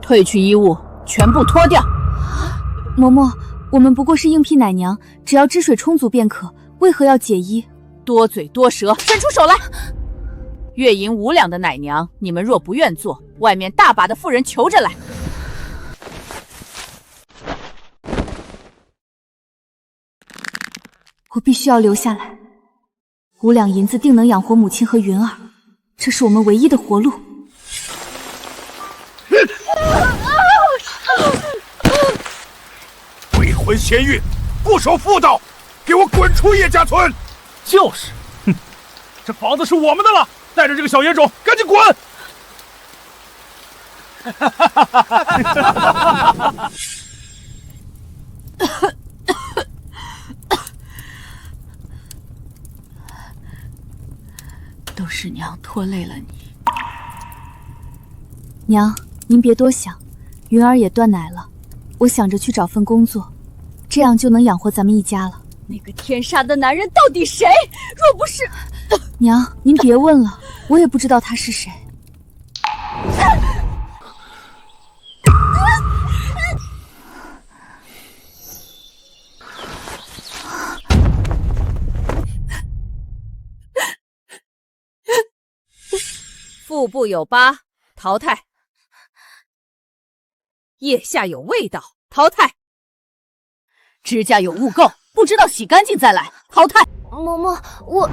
褪去衣物，全部脱掉。嬷嬷，我们不过是硬聘奶娘，只要汁水充足便可，为何要解衣？多嘴多舌，伸出手来！月银5两的奶娘，你们若不愿做，外面大把的妇人求着来。我必须要留下来，5两银子定能养活母亲和云儿，这是我们唯一的活路。未婚先孕，不守妇道，给我滚出叶家村！就是，哼，这房子是我们的了，带着这个小野种，赶紧滚！都是娘拖累了你。娘，您别多想，云儿也断奶了，我想着去找份工作，这样就能养活咱们一家了。那个天杀的男人到底谁？若不是……娘，您别问了，我也不知道他是谁。腹部有疤，淘汰；腋下有味道，淘汰；指甲有污垢，不知道洗干净再来，淘汰。嬷嬷，我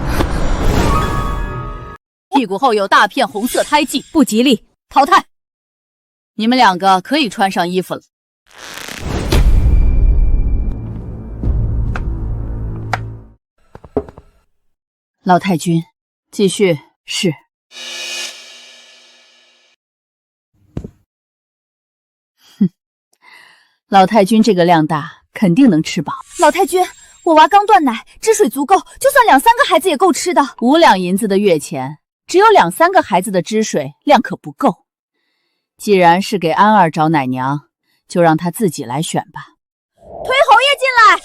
屁股后有大片红色胎记，不吉利，淘汰。你们2个可以穿上衣服了。老太君，继续。是。老太君这个量大，肯定能吃饱。老太君，我娃刚断奶，汁水足够，就算2、3个孩子也够吃的。5两银子的月钱，只有2、3个孩子的汁水，量可不够。既然是给安儿找奶娘，就让她自己来选吧。推侯爷进来。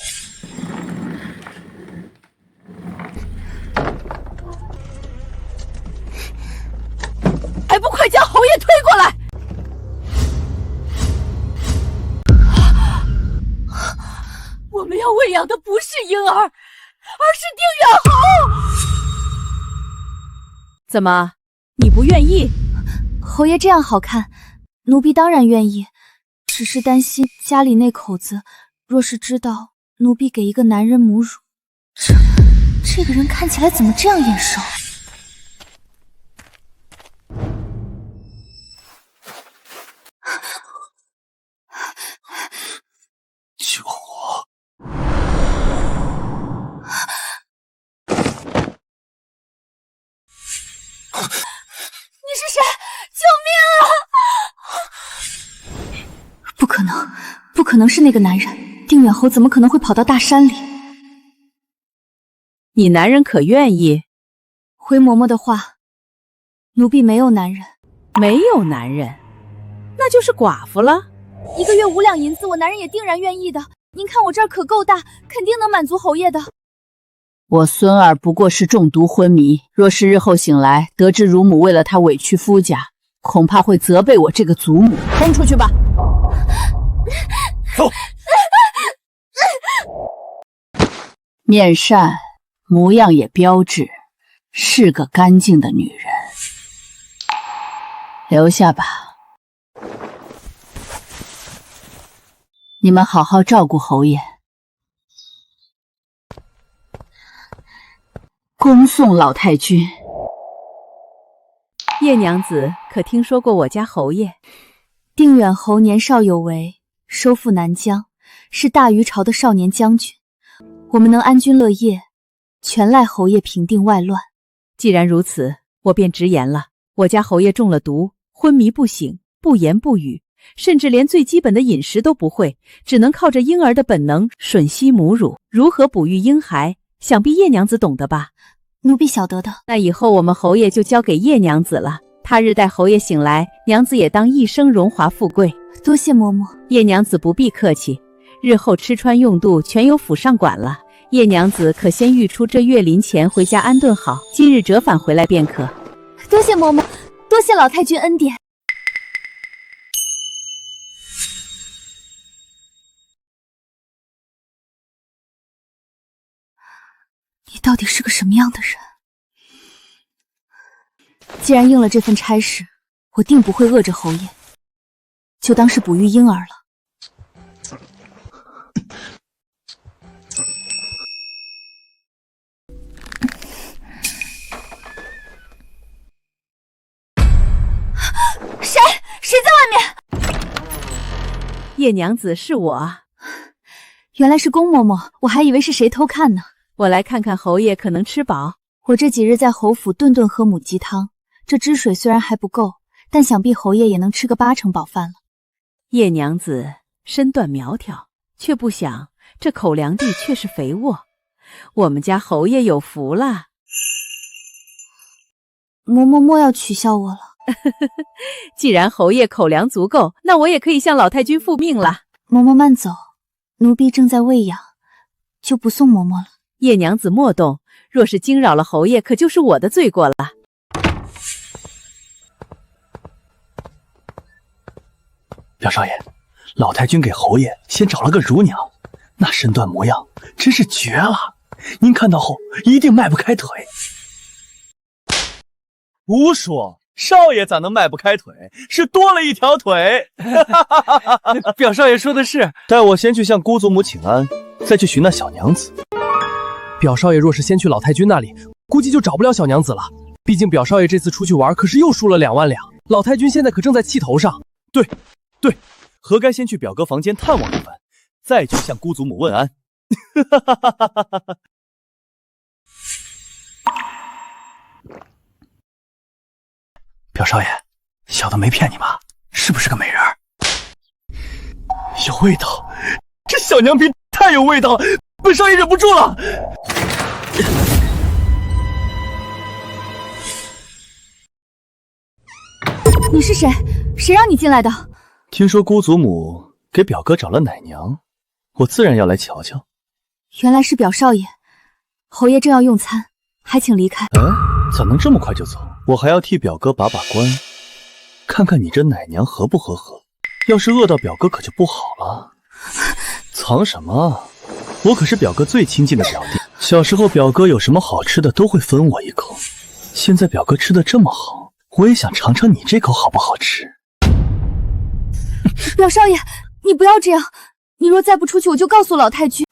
还不快将侯爷推过来！我们要喂养的不是婴儿，而是丁远侯。怎么，你不愿意？侯爷这样好看，奴婢当然愿意，只是担心家里那口子若是知道奴婢给一个男人母乳，这个人看起来怎么这样眼熟？救我！你是谁？救命啊！不可能，不可能是那个男人。丁远侯怎么可能会跑到大山里？你男人可愿意？回嬷嬷的话，奴婢没有男人。没有男人，那就是寡妇了。1个月5两银子，我男人也定然愿意的。您看我这儿可够大，肯定能满足侯爷的。我孙儿不过是中毒昏迷，若是日后醒来得知乳母为了他委屈夫家，恐怕会责备我这个祖母。轰出去吧！走。面善，模样也标致，是个干净的女人。留下吧。你们好好照顾侯爷。恭送老太君。叶娘子可听说过我家侯爷？定远侯年少有为，收复南疆，是大虞朝的少年将军。我们能安居乐业，全赖侯爷平定外乱。既然如此，我便直言了，我家侯爷中了毒，昏迷不醒，不言不语，甚至连最基本的饮食都不会，只能靠着婴儿的本能吮吸母乳。如何哺育婴孩，想必叶娘子懂得吧？奴婢晓得的。那以后我们侯爷就交给叶娘子了。他日待侯爷醒来，娘子也当一生荣华富贵。多谢嬷嬷。叶娘子不必客气，日后吃穿用度全由府上管了。叶娘子可先预出这月临钱回家安顿好，今日折返回来便可。多谢嬷嬷，多谢老太君恩典。你到底是个什么样的人？既然应了这份差事，我定不会饿着侯爷，就当是哺育婴儿了。谁在外面？叶娘子，是我。原来是宫嬷嬷，我还以为是谁偷看呢。我来看看侯爷可能吃饱。我这几日在侯府顿顿喝母鸡汤，这汁水虽然还不够，但想必侯爷也能吃个80%饱饭了。叶娘子身段苗条，却不想这口粮地却是肥沃。我们家侯爷有福了。嬷要取笑我了。既然侯爷口粮足够，那我也可以向老太君复命了。嬷慢走，奴婢正在喂养，就不送嬷了。叶娘子莫动，若是惊扰了侯爷，可就是我的罪过了。表少爷，老太君给侯爷先找了个乳娘，那身段模样真是绝了，您看到后一定迈不开腿。胡说，少爷咋能迈不开腿？是多了一条腿。表少爷说的是，带我先去向姑祖母请安，再去寻那小娘子。表少爷若是先去老太君那里，估计就找不了小娘子了。毕竟表少爷这次出去玩可是又输了2万两，老太君现在可正在气头上。对，何该先去表哥房间探望一番，再去向姑祖母问安。表少爷，小的没骗你吧？是不是个美人？有味道，这小娘皮太有味道了，本少爷忍不住了。你是谁？谁让你进来的？听说姑祖母给表哥找了奶娘，我自然要来瞧瞧。原来是表少爷，侯爷正要用餐，还请离开。咋能这么快就走？我还要替表哥把关，看看你这奶娘合不合合。要是饿到表哥可就不好了。藏什么？我可是表哥最亲近的表弟，小时候表哥有什么好吃的都会分我一口。现在表哥吃的这么好，我也想尝尝你这口好不好吃。表少爷，你不要这样，你若再不出去，我就告诉老太君。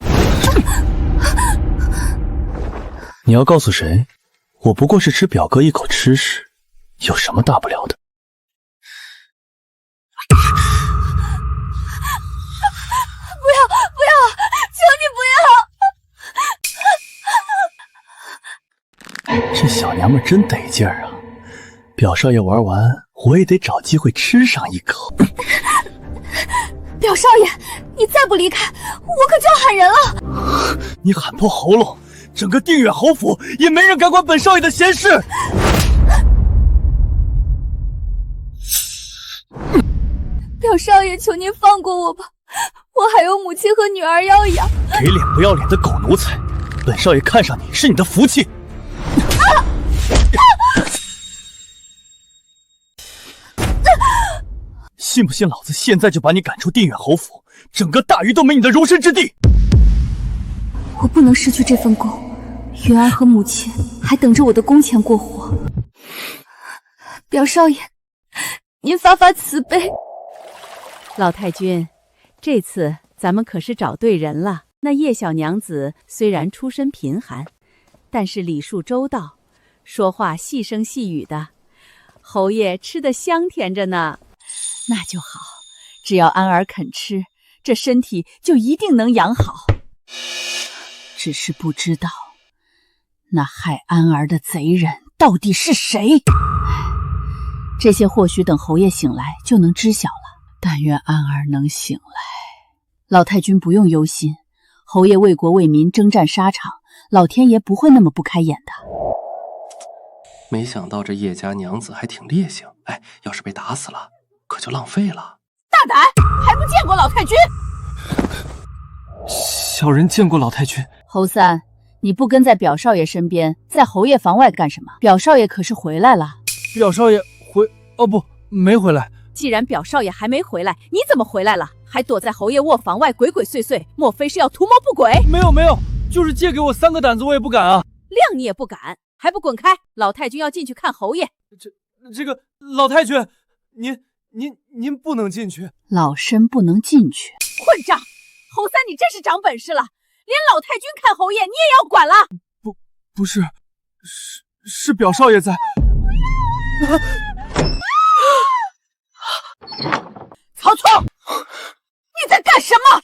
你要告诉谁？我不过是吃表哥一口吃食，有什么大不了的？不要，求你不要！这小娘们真得劲儿啊！表少爷玩完，我也得找机会吃上一口。表少爷，你再不离开，我可就要喊人了。你喊破喉咙，整个定远侯府也没人敢管本少爷的闲事。表少爷，求您放过我吧，我还有母亲和女儿要养。给脸不要脸的狗奴才！本少爷看上你是你的福气。信不信老子现在就把你赶出定远侯府，整个大禹都没你的容身之地！我不能失去这份功，云儿和母亲还等着我的工钱过活。表少爷，您发慈悲。老太君，这次咱们可是找对人了。那叶小娘子虽然出身贫寒，但是礼数周到，说话细声细语的，侯爷吃得香甜着呢。那就好，只要安儿肯吃，这身体就一定能养好。只是不知道，那害安儿的贼人到底是谁？这些或许等侯爷醒来就能知晓了。但愿安儿能醒来。老太君不用忧心，侯爷为国为民征战沙场，老天爷不会那么不开眼的。没想到这叶家娘子还挺烈性，哎，要是被打死了，可就浪费了。大胆，还不见过老太君？小人见过老太君。侯三，你不跟在表少爷身边，在侯爷房外干什么？表少爷可是回来了。表少爷没回来。既然表少爷还没回来，你怎么回来了？还躲在侯爷卧房外鬼鬼祟祟，莫非是要图谋不轨？没有，就是借给我3个胆子，我也不敢啊。谅你也不敢，还不滚开！老太君要进去看侯爷。这个老太君，您不能进去。老身不能进去。混账！侯三，你真是长本事了，连老太君看侯爷你也要管了？不是，是表少爷在。曹操，你在干什么？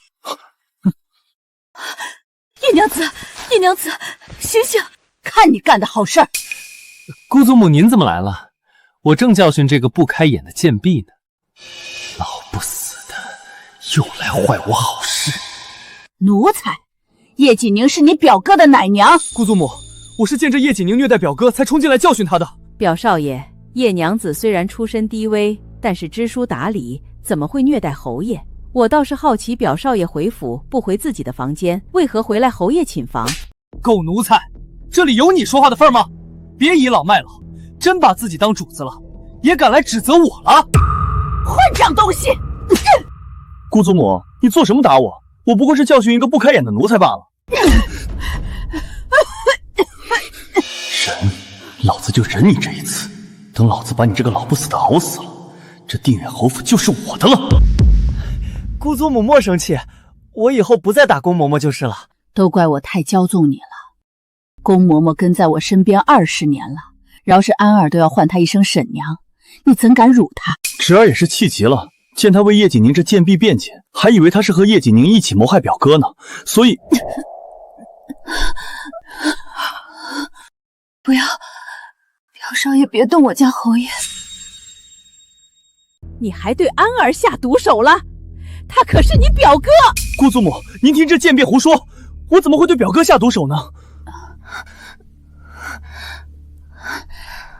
叶娘子，叶娘子，醒醒！看你干的好事儿。姑祖母，您怎么来了？我正教训这个不开眼的贱婢呢。老不死的，又来坏我好事。奴才，叶锦宁是你表哥的奶娘。姑祖母，我是见着叶锦宁虐待表哥，才冲进来教训他的。表少爷，叶娘子虽然出身低微，但是知书达理，怎么会虐待侯爷？我倒是好奇，表少爷回府不回自己的房间，为何回来侯爷寝房？狗奴才，这里有你说话的份吗？别倚老卖老，真把自己当主子了，也敢来指责我了？混账东西！姑祖母，你做什么打我？我不过是教训一个不开眼的奴才罢了。忍，老子就忍你这一次。等老子把你这个老不死的熬死了，这定远侯府就是我的了。姑祖母莫生气，我以后不再打宫嬷嬷就是了。都怪我太骄纵你了。宫嬷嬷跟在我身边20年了，饶是安儿都要唤她一声婶娘，你怎敢辱她？侄儿也是气急了，见他为叶锦宁这贱婢辩解，还以为他是和叶锦宁一起谋害表哥呢，所以不要，表少爷别动我家侯爷。你还对安儿下毒手了？他可是你表哥。姑祖母，您听这贱婢胡说，我怎么会对表哥下毒手呢？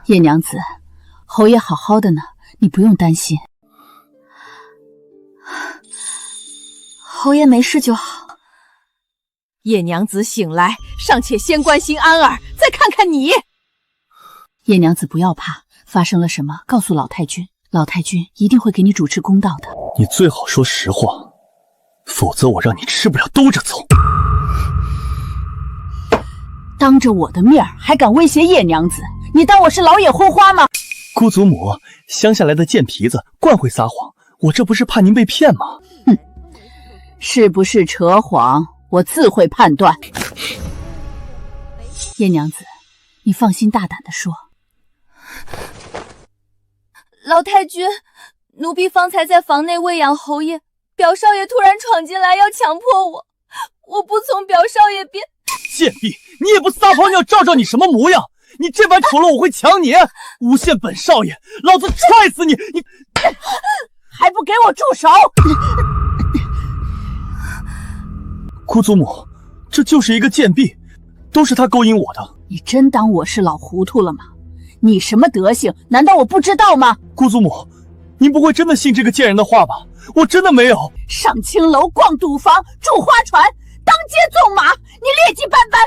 叶娘子，侯爷好好的呢，你不用担心。侯爷没事就好。叶娘子醒来，尚且先关心安儿，再看看你。叶娘子不要怕，发生了什么告诉老太君，老太君一定会给你主持公道的。你最好说实话，否则我让你吃不了兜着走。当着我的面还敢威胁叶娘子，你当我是老眼昏花吗？姑祖母，乡下来的贱皮子惯会撒谎，我这不是怕您被骗吗？哼，是不是扯谎，我自会判断。叶娘子，你放心大胆地说。老太君，奴婢方才在房内喂养侯爷，表少爷突然闯进来要强迫我，我不从表少爷便……贱婢，你也不撒泡尿照照你什么模样？你这般丑陋，我会抢你！诬陷本少爷，老子踹死你！你还不给我住手！姑祖母，这就是一个贱婢，都是他勾引我的。你真当我是老糊涂了吗？你什么德行，难道我不知道吗？姑祖母，您不会真的信这个贱人的话吧？我真的没有。上青楼、逛赌房、住花船、当街纵马，你劣迹斑斑，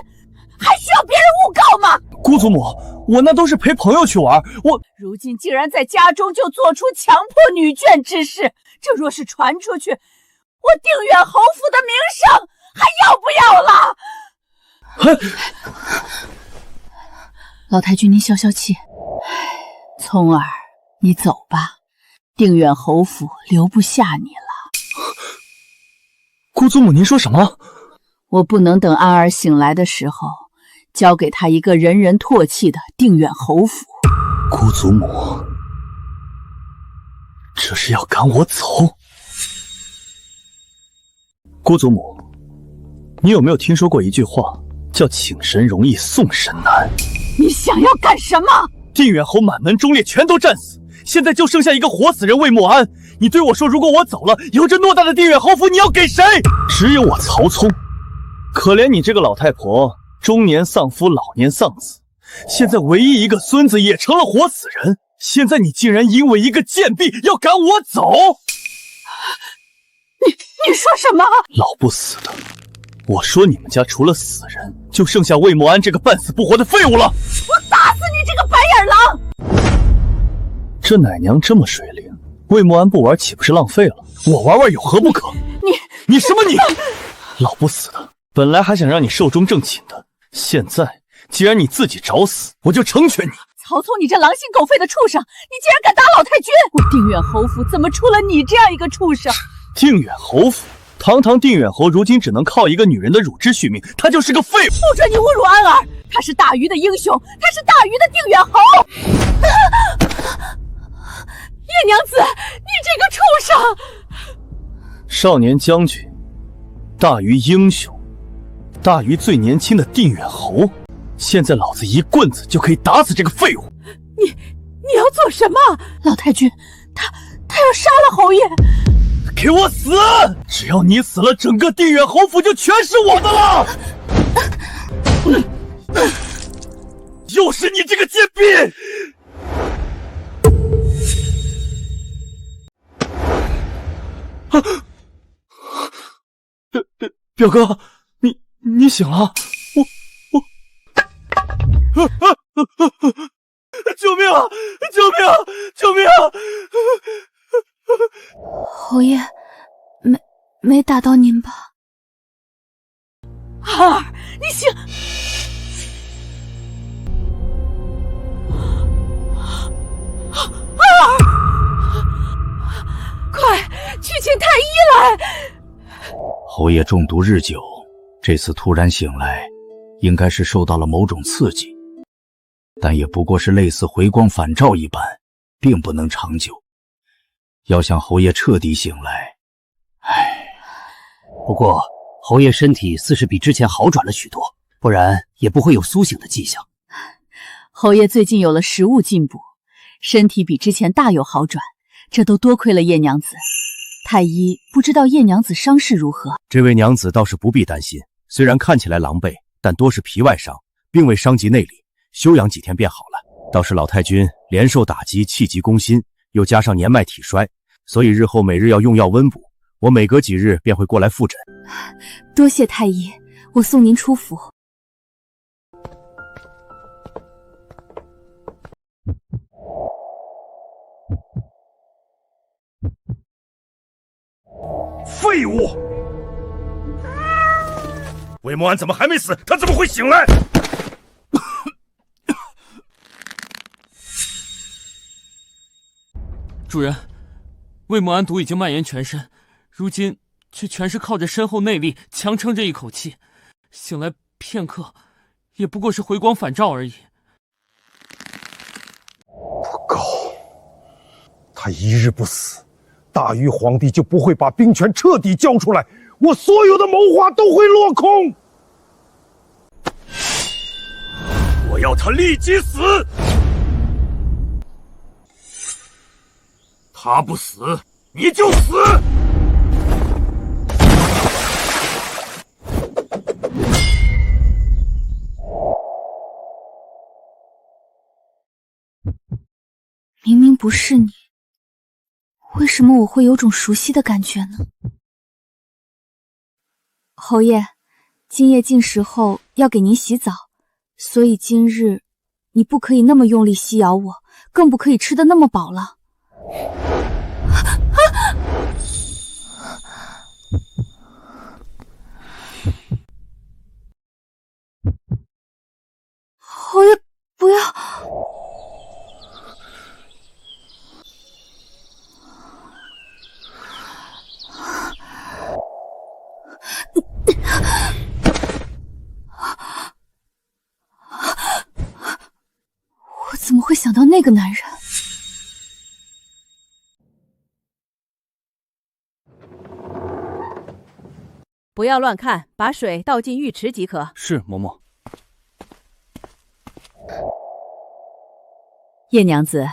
还需要别人诬告吗？姑祖母，我那都是陪朋友去玩，我如今竟然在家中就做出强迫女眷之事，这若是传出去，我定远侯府的名声还要不要了？老太君，您消消气。聪儿，你走吧，定远侯府留不下你了。姑祖母，您说什么？我不能等安儿醒来的时候，交给他一个人人唾弃的定远侯府。姑祖母，这是要赶我走？姑祖母，你有没有听说过一句话，叫请神容易送神难？你想要干什么？定远侯满门忠烈全都战死，现在就剩下一个活死人魏莫安。你对我说，如果我走了，以后这偌大的定远侯府你要给谁？只有我曹聪。可怜你这个老太婆，中年丧夫，老年丧子，现在唯一一个孙子也成了活死人。现在你竟然因为一个贱婢要赶我走？你说什么？老不死的，我说你们家除了死人，就剩下魏莫安这个半死不活的废物了。我打死你这个白眼狼！这奶娘这么水灵，魏莫安不玩岂不是浪费了？我玩玩有何不可？你什么你？老不死的，本来还想让你寿终正寝的，现在既然你自己找死，我就成全你。曹操，你这狼心狗肺的畜生，你竟然敢打老太君！我定远侯府怎么出了你这样一个畜生？定远侯府，堂堂定远侯，如今只能靠一个女人的乳汁续命，他就是个废物！不准你侮辱安儿，他是大禹的英雄，他是大禹的定远侯！叶娘子，你这个畜生！少年将军，大禹英雄，大禹最年轻的定远侯，现在老子一棍子就可以打死这个废物！你要做什么？老太君，他要杀了侯爷！给我死！只要你死了，整个定远侯府就全是我的了！又是你这个贱婢！表哥，你醒了！救命啊！救命啊！救命啊！侯爷，没打到您吧？安儿，你醒！安儿，快去请太医来！侯爷中毒日久，这次突然醒来，应该是受到了某种刺激，但也不过是类似回光返照一般，并不能长久。要想侯爷彻底醒来，不过侯爷身体似是比之前好转了许多，不然也不会有苏醒的迹象。侯爷最近有了食物进补，身体比之前大有好转，这都多亏了叶娘子。太医不知道叶娘子伤势如何？这位娘子倒是不必担心，虽然看起来狼狈，但多是皮外伤，并未伤及内里，休养几天便好了。倒是老太君连受打击，气急攻心，又加上年迈体衰，所以日后每日要用药温补，我每隔几日便会过来复诊。多谢太医，我送您出府。废物！魏莫安怎么还没死？他怎么会醒来？主人，魏莫安毒已经蔓延全身，如今却全是靠着身后内力强撑着一口气，醒来片刻，也不过是回光返照而已。不够，他一日不死，大禹皇帝就不会把兵权彻底交出来，我所有的谋划都会落空。我要他立即死！他不死，你就死！明明不是你，为什么我会有种熟悉的感觉呢？侯爷，今夜进食后要给您洗澡，所以今日你不可以那么用力吸咬我，更不可以吃得那么饱了。侯爷，不要！我怎么会想到那个男人？不要乱看，把水倒进浴池即可。是，嬷嬷。叶娘子，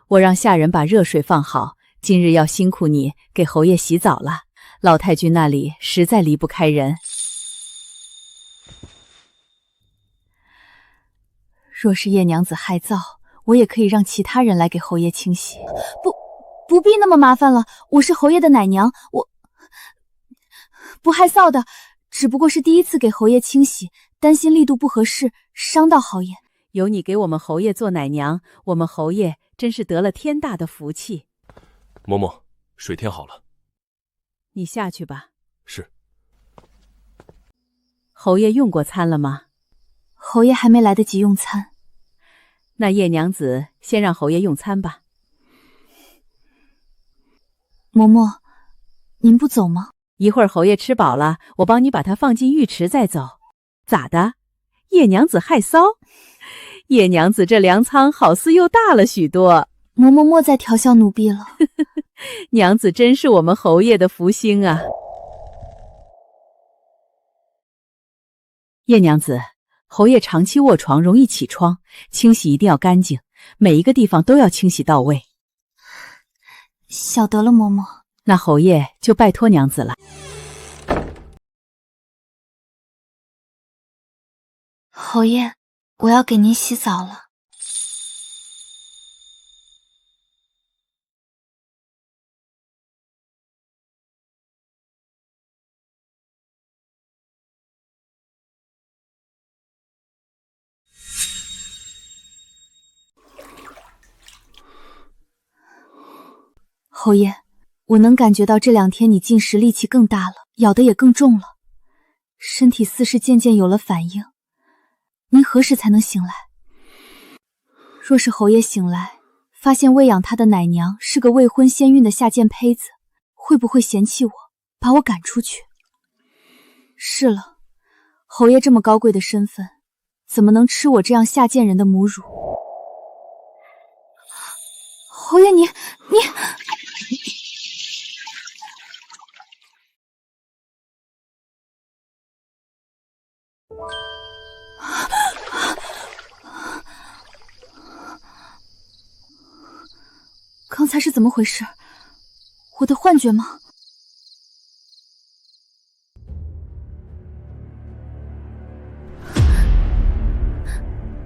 我让下人把热水放好，今日要辛苦你给侯爷洗澡了。老太君那里实在离不开人。若是叶娘子害臊，我也可以让其他人来给侯爷清洗。不必那么麻烦了，我是侯爷的奶娘，我不害臊的，只不过是第一次给侯爷清洗，担心力度不合适，伤到侯爷。有你给我们侯爷做奶娘，我们侯爷真是得了天大的福气。嬷嬷，水添好了。你下去吧。是。侯爷用过餐了吗？侯爷还没来得及用餐。那叶娘子先让侯爷用餐吧。嬷嬷，您不走吗？一会儿侯爷吃饱了，我帮你把他放进浴池再走。咋的？叶娘子害臊？叶娘子这粮仓好似又大了许多。嬷嬷莫再调笑奴婢了。娘子真是我们侯爷的福星啊。叶娘子，侯爷长期卧床容易起疮，清洗一定要干净，每一个地方都要清洗到位。晓得了，嬷嬷。那侯爷就拜托娘子了。侯爷，我要给您洗澡了。侯爷，我能感觉到这2天你进食力气更大了，咬得也更重了，身体似是渐渐有了反应。您何时才能醒来？若是侯爷醒来，发现喂养他的奶娘是个未婚先孕的下贱胚子，会不会嫌弃我，把我赶出去？是了，侯爷这么高贵的身份，怎么能吃我这样下贱人的母乳？侯爷，你刚才是怎么回事？我的幻觉吗？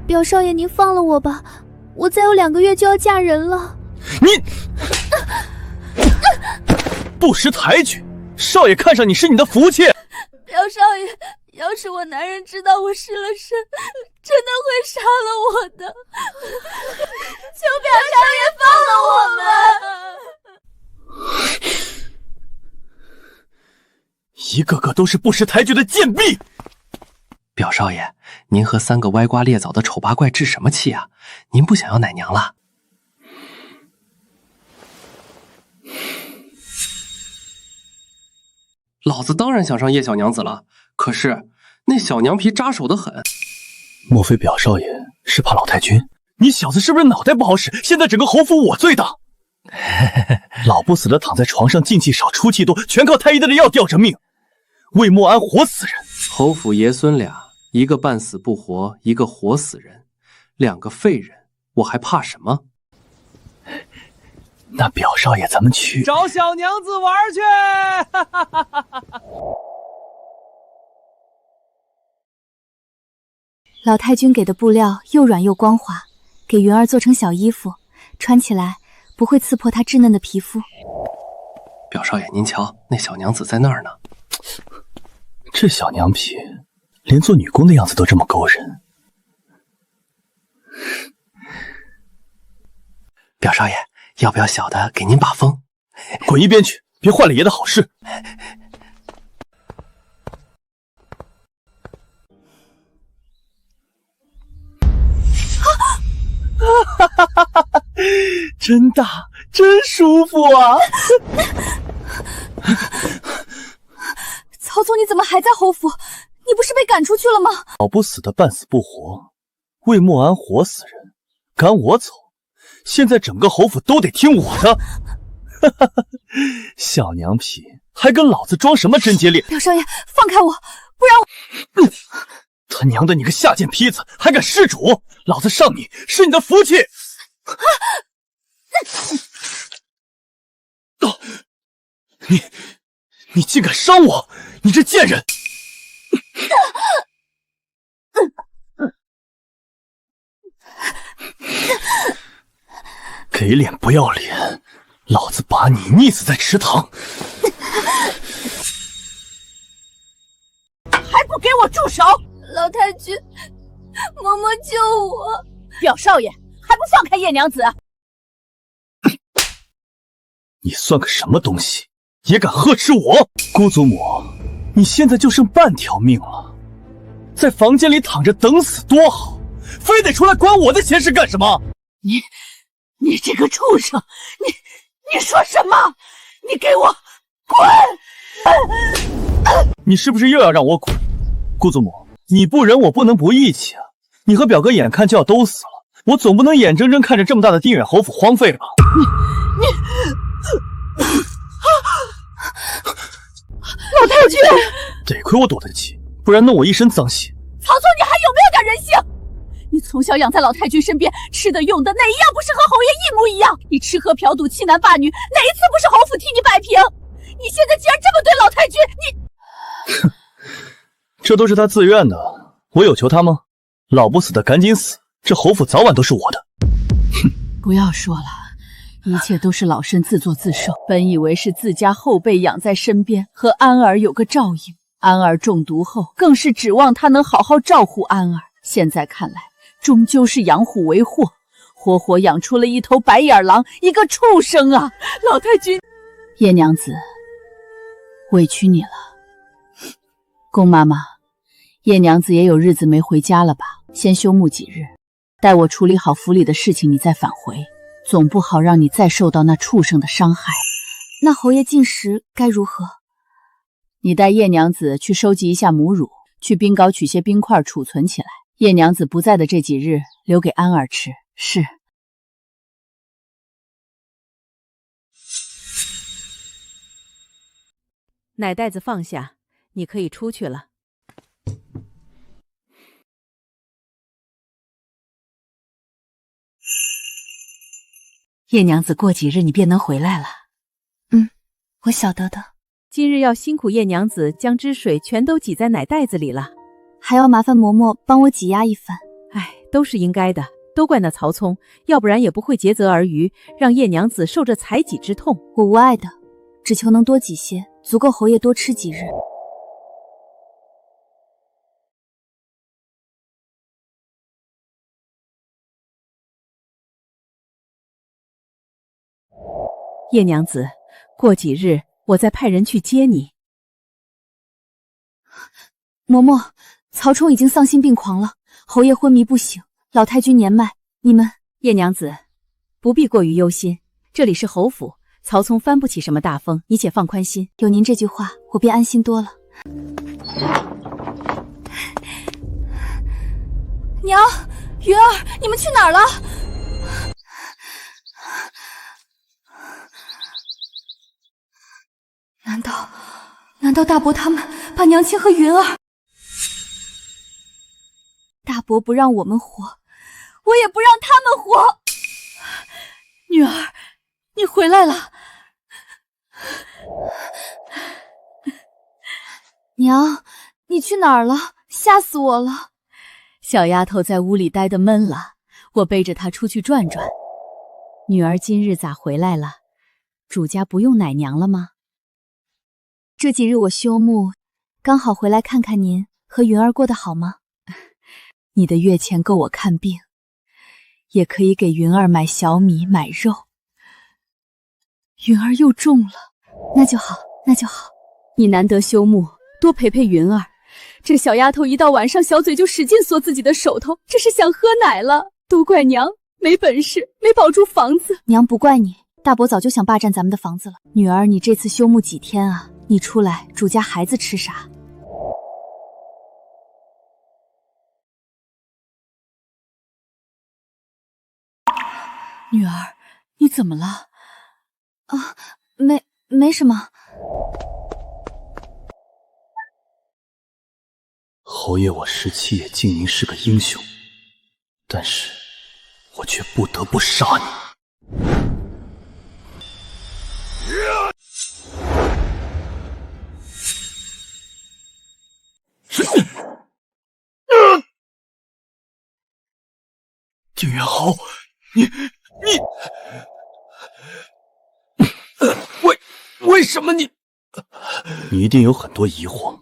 表少爷，您放了我吧，我再有2个月就要嫁人了。你不识抬举，少爷看上你是你的福气。表少爷，要是我男人知道我失了身，真的会杀了我的。求表少爷放了我们。一个个都是不识抬举的贱婢。表少爷，您和3个歪瓜裂枣的丑八怪置什么气啊？您不想要奶娘了？老子当然想上叶小娘子了，可是那小娘皮扎手的很。莫非表少爷是怕老太君？你小子是不是脑袋不好使？现在整个侯府我最大。老不死的躺在床上，进气少出气多，全靠太医的药吊着命。魏莫安活死人，侯府爷孙俩，一个半死不活，一个活死人，2个废人，我还怕什么？那表少爷，咱们去找小娘子玩去。老太君给的布料又软又光滑，给云儿做成小衣服，穿起来不会刺破她稚嫩的皮肤。表少爷，您瞧，那小娘子在那儿呢。这小娘皮，连做女工的样子都这么勾人。表少爷，要不要小的给您把风？滚一边去，别坏了爷的好事。真大，真舒服啊！曹总，你怎么还在侯府？你不是被赶出去了吗？老不死的半死不活，魏莫安活死人，赶我走，现在整个侯府都得听我的。小娘皮，还跟老子装什么贞洁烈？表少爷，放开我，不然我……他娘的，你个下贱坯子，还敢弑主！老子上你是你的福气！你竟敢伤我！你这贱人！给脸不要脸，老子把你溺死在池塘！还不给我住手！老太君，嬷嬷救我！表少爷，还不放开叶娘子！你算个什么东西，也敢呵斥我？姑祖母，你现在就剩半条命了，在房间里躺着等死多好，非得出来管我的闲事干什么？你这个畜生，你说什么？你给我滚！你是不是又要让我滚？顾祖母，你不仁，我不能不义气啊！你和表哥眼看就要都死了，我总不能眼睁睁看着这么大的定远侯府荒废了吧？老太君，得亏我躲得及，不然弄我一身脏血。曹操，你还有没有点人性？你从小养在老太君身边，吃的用的哪一样不是和侯爷一模一样？你吃喝嫖赌欺男霸女，哪一次不是侯府替你摆平？你现在竟然这么对老太君，哼，这都是他自愿的，我有求他吗？老不死的赶紧死，这侯府早晚都是我的。哼，不要说了，一切都是老身自作自受。本以为是自家后辈养在身边，和安儿有个照应。安儿中毒后，更是指望他能好好照顾安儿。现在看来，终究是养虎为祸，活活养出了一头白眼狼，一个畜生啊！老太君，叶娘子，委屈你了。宫妈妈，叶娘子也有日子没回家了吧？先休沐几日，待我处理好府里的事情，你再返回，总不好让你再受到那畜生的伤害。那侯爷进食该如何？你带叶娘子去收集一下母乳，去冰窖取些冰块储存起来。叶娘子不在的这几日，留给安儿吃。是。奶袋子放下，你可以出去了。叶娘子过几日你便能回来了。我晓得的。今日要辛苦叶娘子将汁水全都挤在奶袋子里了，还要麻烦嬷嬷帮我挤压一番。哎，都是应该的，都怪那曹聪，要不然也不会竭泽而渔，让叶娘子受这采挤之痛。我无碍的，只求能多挤些，足够侯爷多吃几日。叶娘子，过几日我再派人去接你。嬷嬷，曹冲已经丧心病狂了，侯爷昏迷不醒，老太君年迈，你们……叶娘子，不必过于忧心，这里是侯府，曹聪翻不起什么大风，你且放宽心。有您这句话，我便安心多了。娘，云儿，你们去哪儿了？难道大伯他们把娘亲和云儿？大伯不让我们活，我也不让他们活。女儿，你回来了。娘，你去哪儿了？吓死我了。小丫头在屋里待得闷了，我背着她出去转转。女儿今日咋回来了？主家不用奶娘了吗？这几日我休沐，刚好回来看看您和云儿过得好吗？你的月钱够我看病，也可以给云儿买小米买肉。云儿又中了，那就好，那就好。你难得休沐，多陪陪云儿。这小丫头一到晚上，小嘴就使劲缩自己的手头，这是想喝奶了。都怪娘没本事，没保住房子。娘不怪你，大伯早就想霸占咱们的房子了。女儿，你这次休沐几天啊？你出来，主家孩子吃啥？女儿，你怎么了？啊，没什么。侯爷，我17也敬您是个英雄，但是我却不得不杀你。景元豪，你为什么你一定有很多疑惑，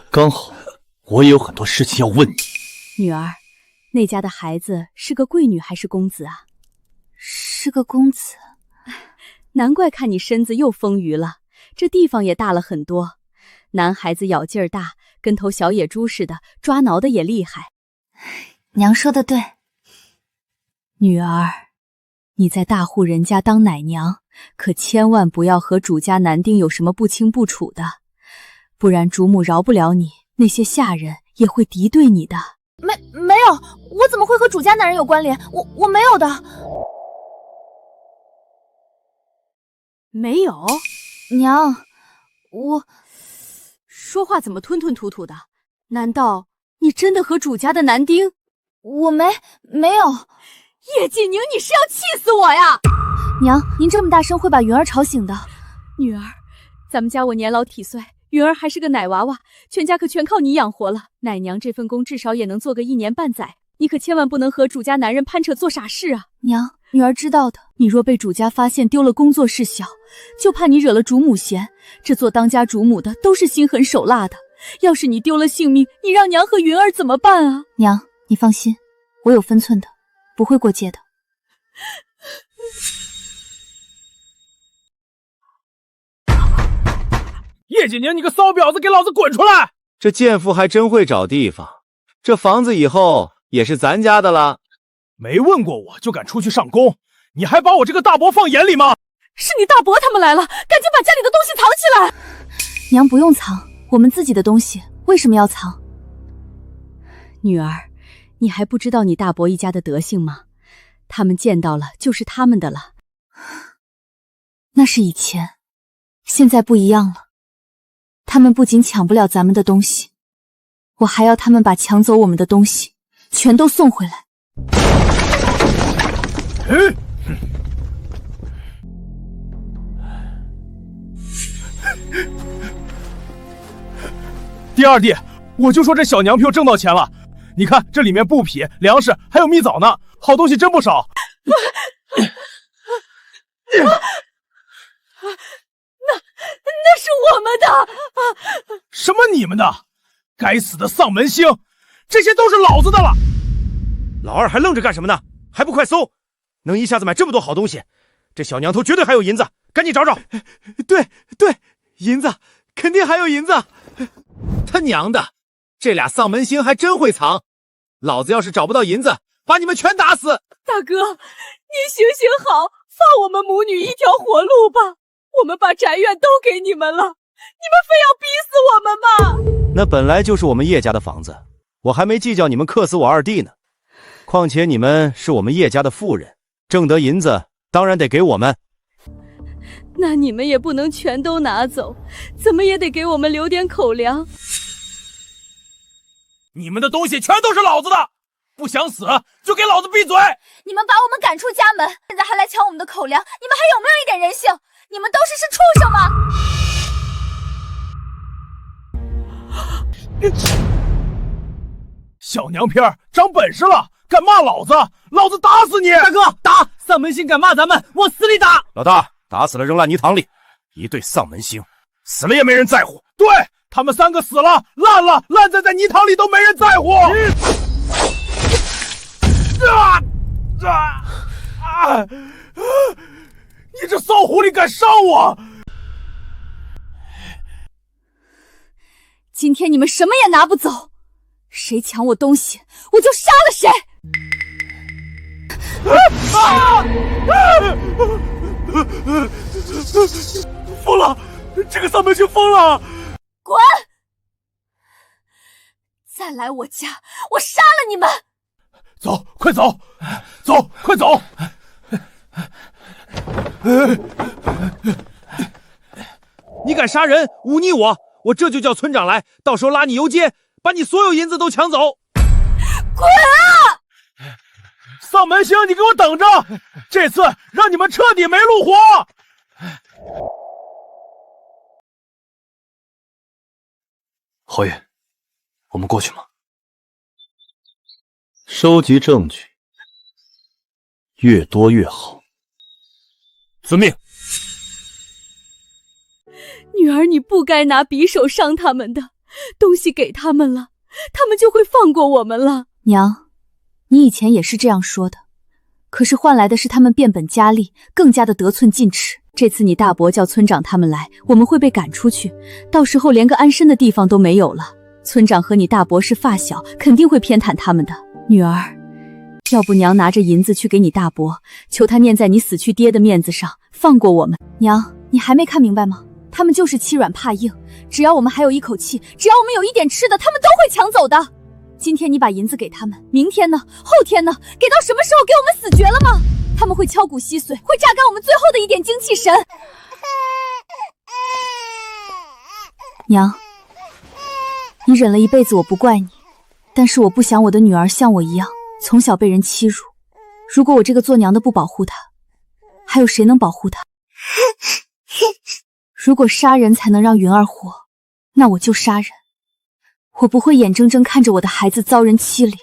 刚好我也有很多事情要问你。女儿，那家的孩子是个贵女还是公子啊？是个公子。难怪看你身子又丰腴了，这地方也大了很多。男孩子咬劲儿大，跟头小野猪似的，抓挠的也厉害。娘说的对，女儿，你在大户人家当奶娘，可千万不要和主家男丁有什么不清不楚的，不然主母饶不了你，那些下人也会敌对你的。没有，我怎么会和主家男人有关联？我没有的。没有？娘，我说话怎么吞吞吐吐的？难道你真的和主家的男丁？我没有。叶锦宁，你是要气死我呀！娘，您这么大声会把云儿吵醒的。女儿，咱们家我年老体衰，云儿还是个奶娃娃，全家可全靠你养活了。奶娘这份工至少也能做个1年半载，你可千万不能和主家男人攀扯做傻事啊！娘，女儿知道的。你若被主家发现丢了工作事小，就怕你惹了主母嫌。这做当家主母的都是心狠手辣的，要是你丢了性命，你让娘和云儿怎么办啊？娘，你放心，我有分寸的，不会过界的。叶锦宁，你个骚婊子，给老子滚出来！这贱妇还真会找地方，这房子以后也是咱家的了。没问过我就敢出去上工，你还把我这个大伯放眼里吗？是你大伯他们来了，赶紧把家里的东西藏起来。娘不用藏，我们自己的东西为什么要藏？女儿，你还不知道你大伯一家的德行吗？他们见到了就是他们的了。那是以前，现在不一样了。他们不仅抢不了咱们的东西，我还要他们把抢走我们的东西全都送回来。第二弟，我就说这小娘皮又挣到钱了，你看这里面布匹、粮食还有蜜枣呢，好东西真不少。那是我们的！什么你们的？该死的丧门星，这些都是老子的了！老二还愣着干什么呢？还不快搜！能一下子买这么多好东西，这小娘头绝对还有银子，赶紧找找！对，银子肯定还有银子。他娘的，这俩丧门星还真会藏！老子要是找不到银子，把你们全打死！大哥，你行行好，放我们母女一条活路吧！我们把宅院都给你们了，你们非要逼死我们吗？那本来就是我们叶家的房子，我还没计较你们克死我二弟呢。况且你们是我们叶家的妇人，挣得银子当然得给我们。那你们也不能全都拿走，怎么也得给我们留点口粮。你们的东西全都是老子的，不想死就给老子闭嘴！你们把我们赶出家门，现在还来抢我们的口粮，你们还有没有一点人性？你们都是畜生吗？小娘片儿长本事了，敢骂老子，老子打死你！大哥，打！丧门星敢骂咱们，往死里打！老大，打死了扔烂泥塘里，一对丧门星，死了也没人在乎。对，他们3个死了，烂在泥塘里都没人在乎。你这骚狐狸敢伤我！今天你们什么也拿不走，谁抢我东西，我就杀了谁！疯了！这个丧门星疯了！滚！再来我家，我杀了你们！走，快走！走，快走！你敢杀人，忤逆我这就叫村长来，到时候拉你游街，把你所有银子都抢走！滚啊！丧门星，你给我等着！这次让你们彻底没路活！侯爷，我们过去吗？收集证据，越多越好。遵命。女儿，你不该拿匕首伤他们的，东西给他们了，他们就会放过我们了。娘，你以前也是这样说的，可是换来的是他们变本加厉，更加的得寸进尺。这次你大伯叫村长他们来，我们会被赶出去，到时候连个安身的地方都没有了。村长和你大伯是发小，肯定会偏袒他们的。女儿，要不娘拿着银子去给你大伯，求他念在你死去爹的面子上，放过我们。娘，你还没看明白吗？他们就是欺软怕硬，只要我们还有一口气，只要我们有一点吃的，他们都会抢走的。今天你把银子给他们，明天呢？后天呢？给到什么时候？给我们死绝了吗？他们会敲骨吸髓，会榨干我们最后的一点精气神。娘，你忍了一辈子，我不怪你，但是我不想我的女儿像我一样，从小被人欺辱。如果我这个做娘的不保护她，还有谁能保护她？如果杀人才能让云儿活，那我就杀人。我不会眼睁睁看着我的孩子遭人欺凌。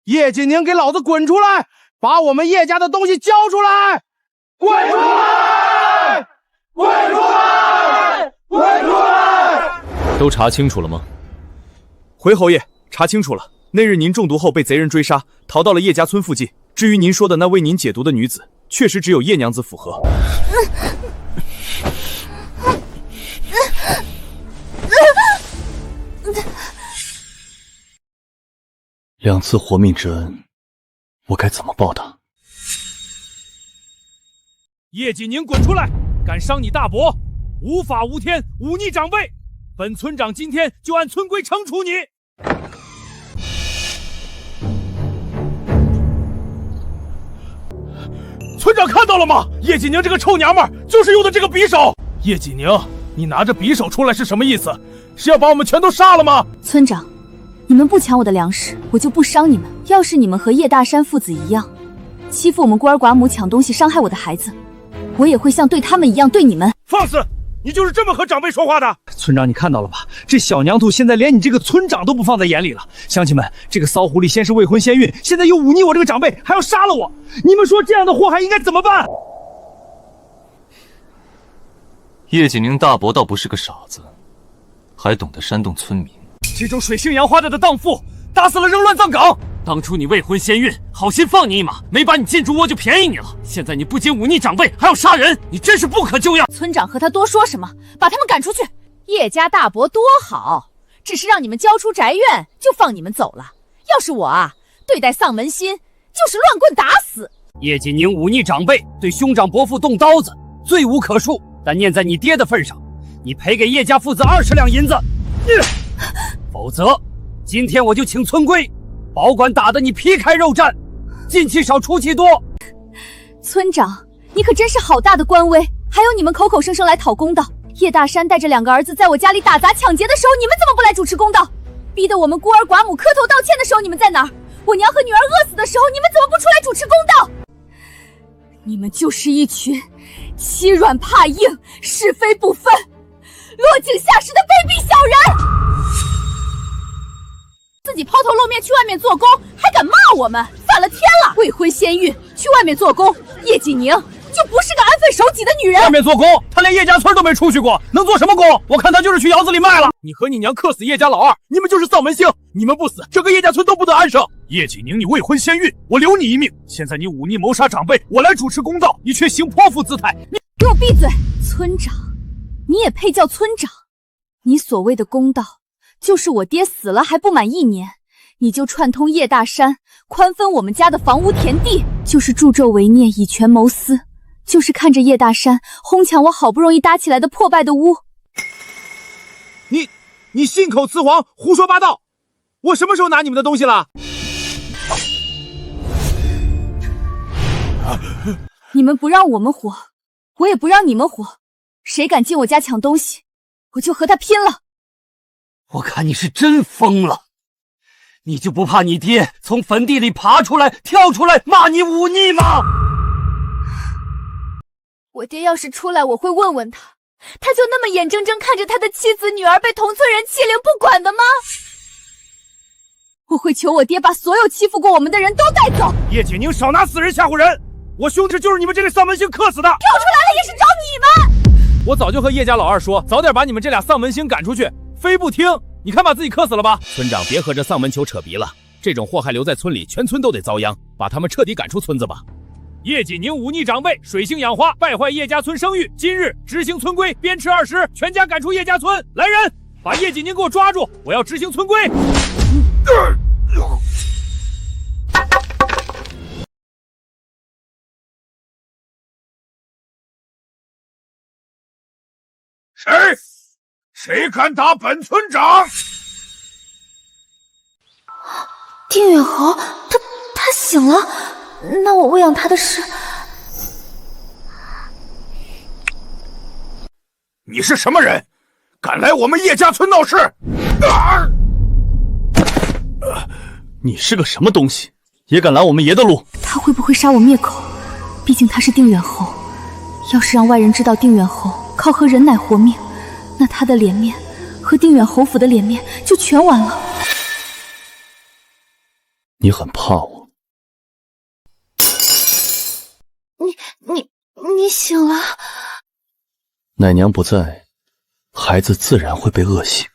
叶锦宁，给老子滚出来！把我们叶家的东西交出来！滚出来！滚出来！滚出来！都查清楚了吗？回侯爷，查清楚了。那日您中毒后被贼人追杀，逃到了叶家村附近。至于您说的那为您解毒的女子，确实只有叶娘子符合。2次活命之恩，我该怎么报答？叶锦宁，滚出来！敢伤你大伯，无法无天，忤逆长辈！本村长今天就按村规惩处你。村长看到了吗？叶锦宁这个臭娘们儿就是用的这个匕首。叶锦宁，你拿着匕首出来是什么意思？是要把我们全都杀了吗？村长，你们不抢我的粮食，我就不伤你们。要是你们和叶大山父子一样，欺负我们孤儿寡母，抢东西，伤害我的孩子，我也会像对他们一样对你们。放肆！你就是这么和长辈说话的？村长，你看到了吧？这小娘土现在连你这个村长都不放在眼里了。乡亲们，这个骚狐狸先是未婚先孕，现在又忤逆我这个长辈，还要杀了我。你们说这样的祸害应该怎么办？叶锦宁大伯倒不是个傻子，还懂得煽动村民。这种水性杨花的荡妇，打死了扔乱葬岗。当初你未婚先孕，好心放你一马，没把你进猪窝就便宜你了。现在你不仅忤逆长辈，还要杀人，你真是不可救药。村长和他多说什么，把他们赶出去。叶家大伯多好，只是让你们交出宅院就放你们走了。要是我啊，对待丧门心就是乱棍打死。叶锦宁忤逆长辈，对兄长伯父动刀子，罪无可恕。但念在你爹的份上，你赔给叶家父子20两银子，否则今天我就请村规保管打得你皮开肉绽，进气少出气多。村长，你可真是好大的官威！还有你们口口声声来讨公道，叶大山带着2个儿子在我家里打砸抢劫的时候，你们怎么不来主持公道？逼得我们孤儿寡母磕头道歉的时候，你们在哪儿？我娘和女儿饿死的时候，你们怎么不出来主持公道？你们就是一群欺软怕硬、是非不分、落井下石的卑鄙小人！自己抛头露面去外面做工，还敢骂我们，反了天了！未婚先孕，去外面做工，叶锦宁就不是个安分守己的女人。外面做工，她连叶家村都没出去过，能做什么工？我看她就是去窑子里卖了。你和你娘克死叶家老二，你们就是丧门星，你们不死，整个叶家村都不得安生。叶锦宁，你未婚先孕，我留你一命。现在你忤逆谋杀长辈，我来主持公道，你却行泼妇姿态。你给我闭嘴！村长，你也配叫村长？你所谓的公道，就是我爹死了还不满1年，你就串通叶大山，宽分我们家的房屋田地，就是助纣为虐，以权谋私，就是看着叶大山哄抢我好不容易搭起来的破败的屋。你信口雌黄，胡说八道！我什么时候拿你们的东西了？你们不让我们活，我也不让你们活。谁敢进我家抢东西，我就和他拼了！我看你是真疯了，你就不怕你爹从坟地里爬出来，跳出来骂你忤逆吗？我爹要是出来，我会问问他，他就那么眼睁睁看着他的妻子女儿被同村人欺凌不管的吗？我会求我爹把所有欺负过我们的人都带走。叶锦宁，少拿死人吓唬人！我兄弟就是你们这类丧门星克死的，跳出来了也是找你们！我早就和叶家老二说，早点把你们这俩丧门星赶出去，非不听。你看把自己磕死了吧！村长，别和这丧门球扯鼻了，这种祸害留在村里，全村都得遭殃，把他们彻底赶出村子吧。叶锦宁忤逆长辈，水性杨花，败坏叶家村声誉，今日执行村规，鞭笞20，全家赶出叶家村。来人，把叶锦宁给我抓住，我要执行村规。谁敢打本村长？丁远侯，他醒了，那我喂养他的事……你是什么人？敢来我们叶家村闹事？你是个什么东西，也敢拦我们爷的路？他会不会杀我灭口？毕竟他是定远侯，要是让外人知道定远侯靠喝人奶活命，那他的脸面和定远侯府的脸面就全完了。你很怕我？你醒了？奶娘不在，孩子自然会被饿醒。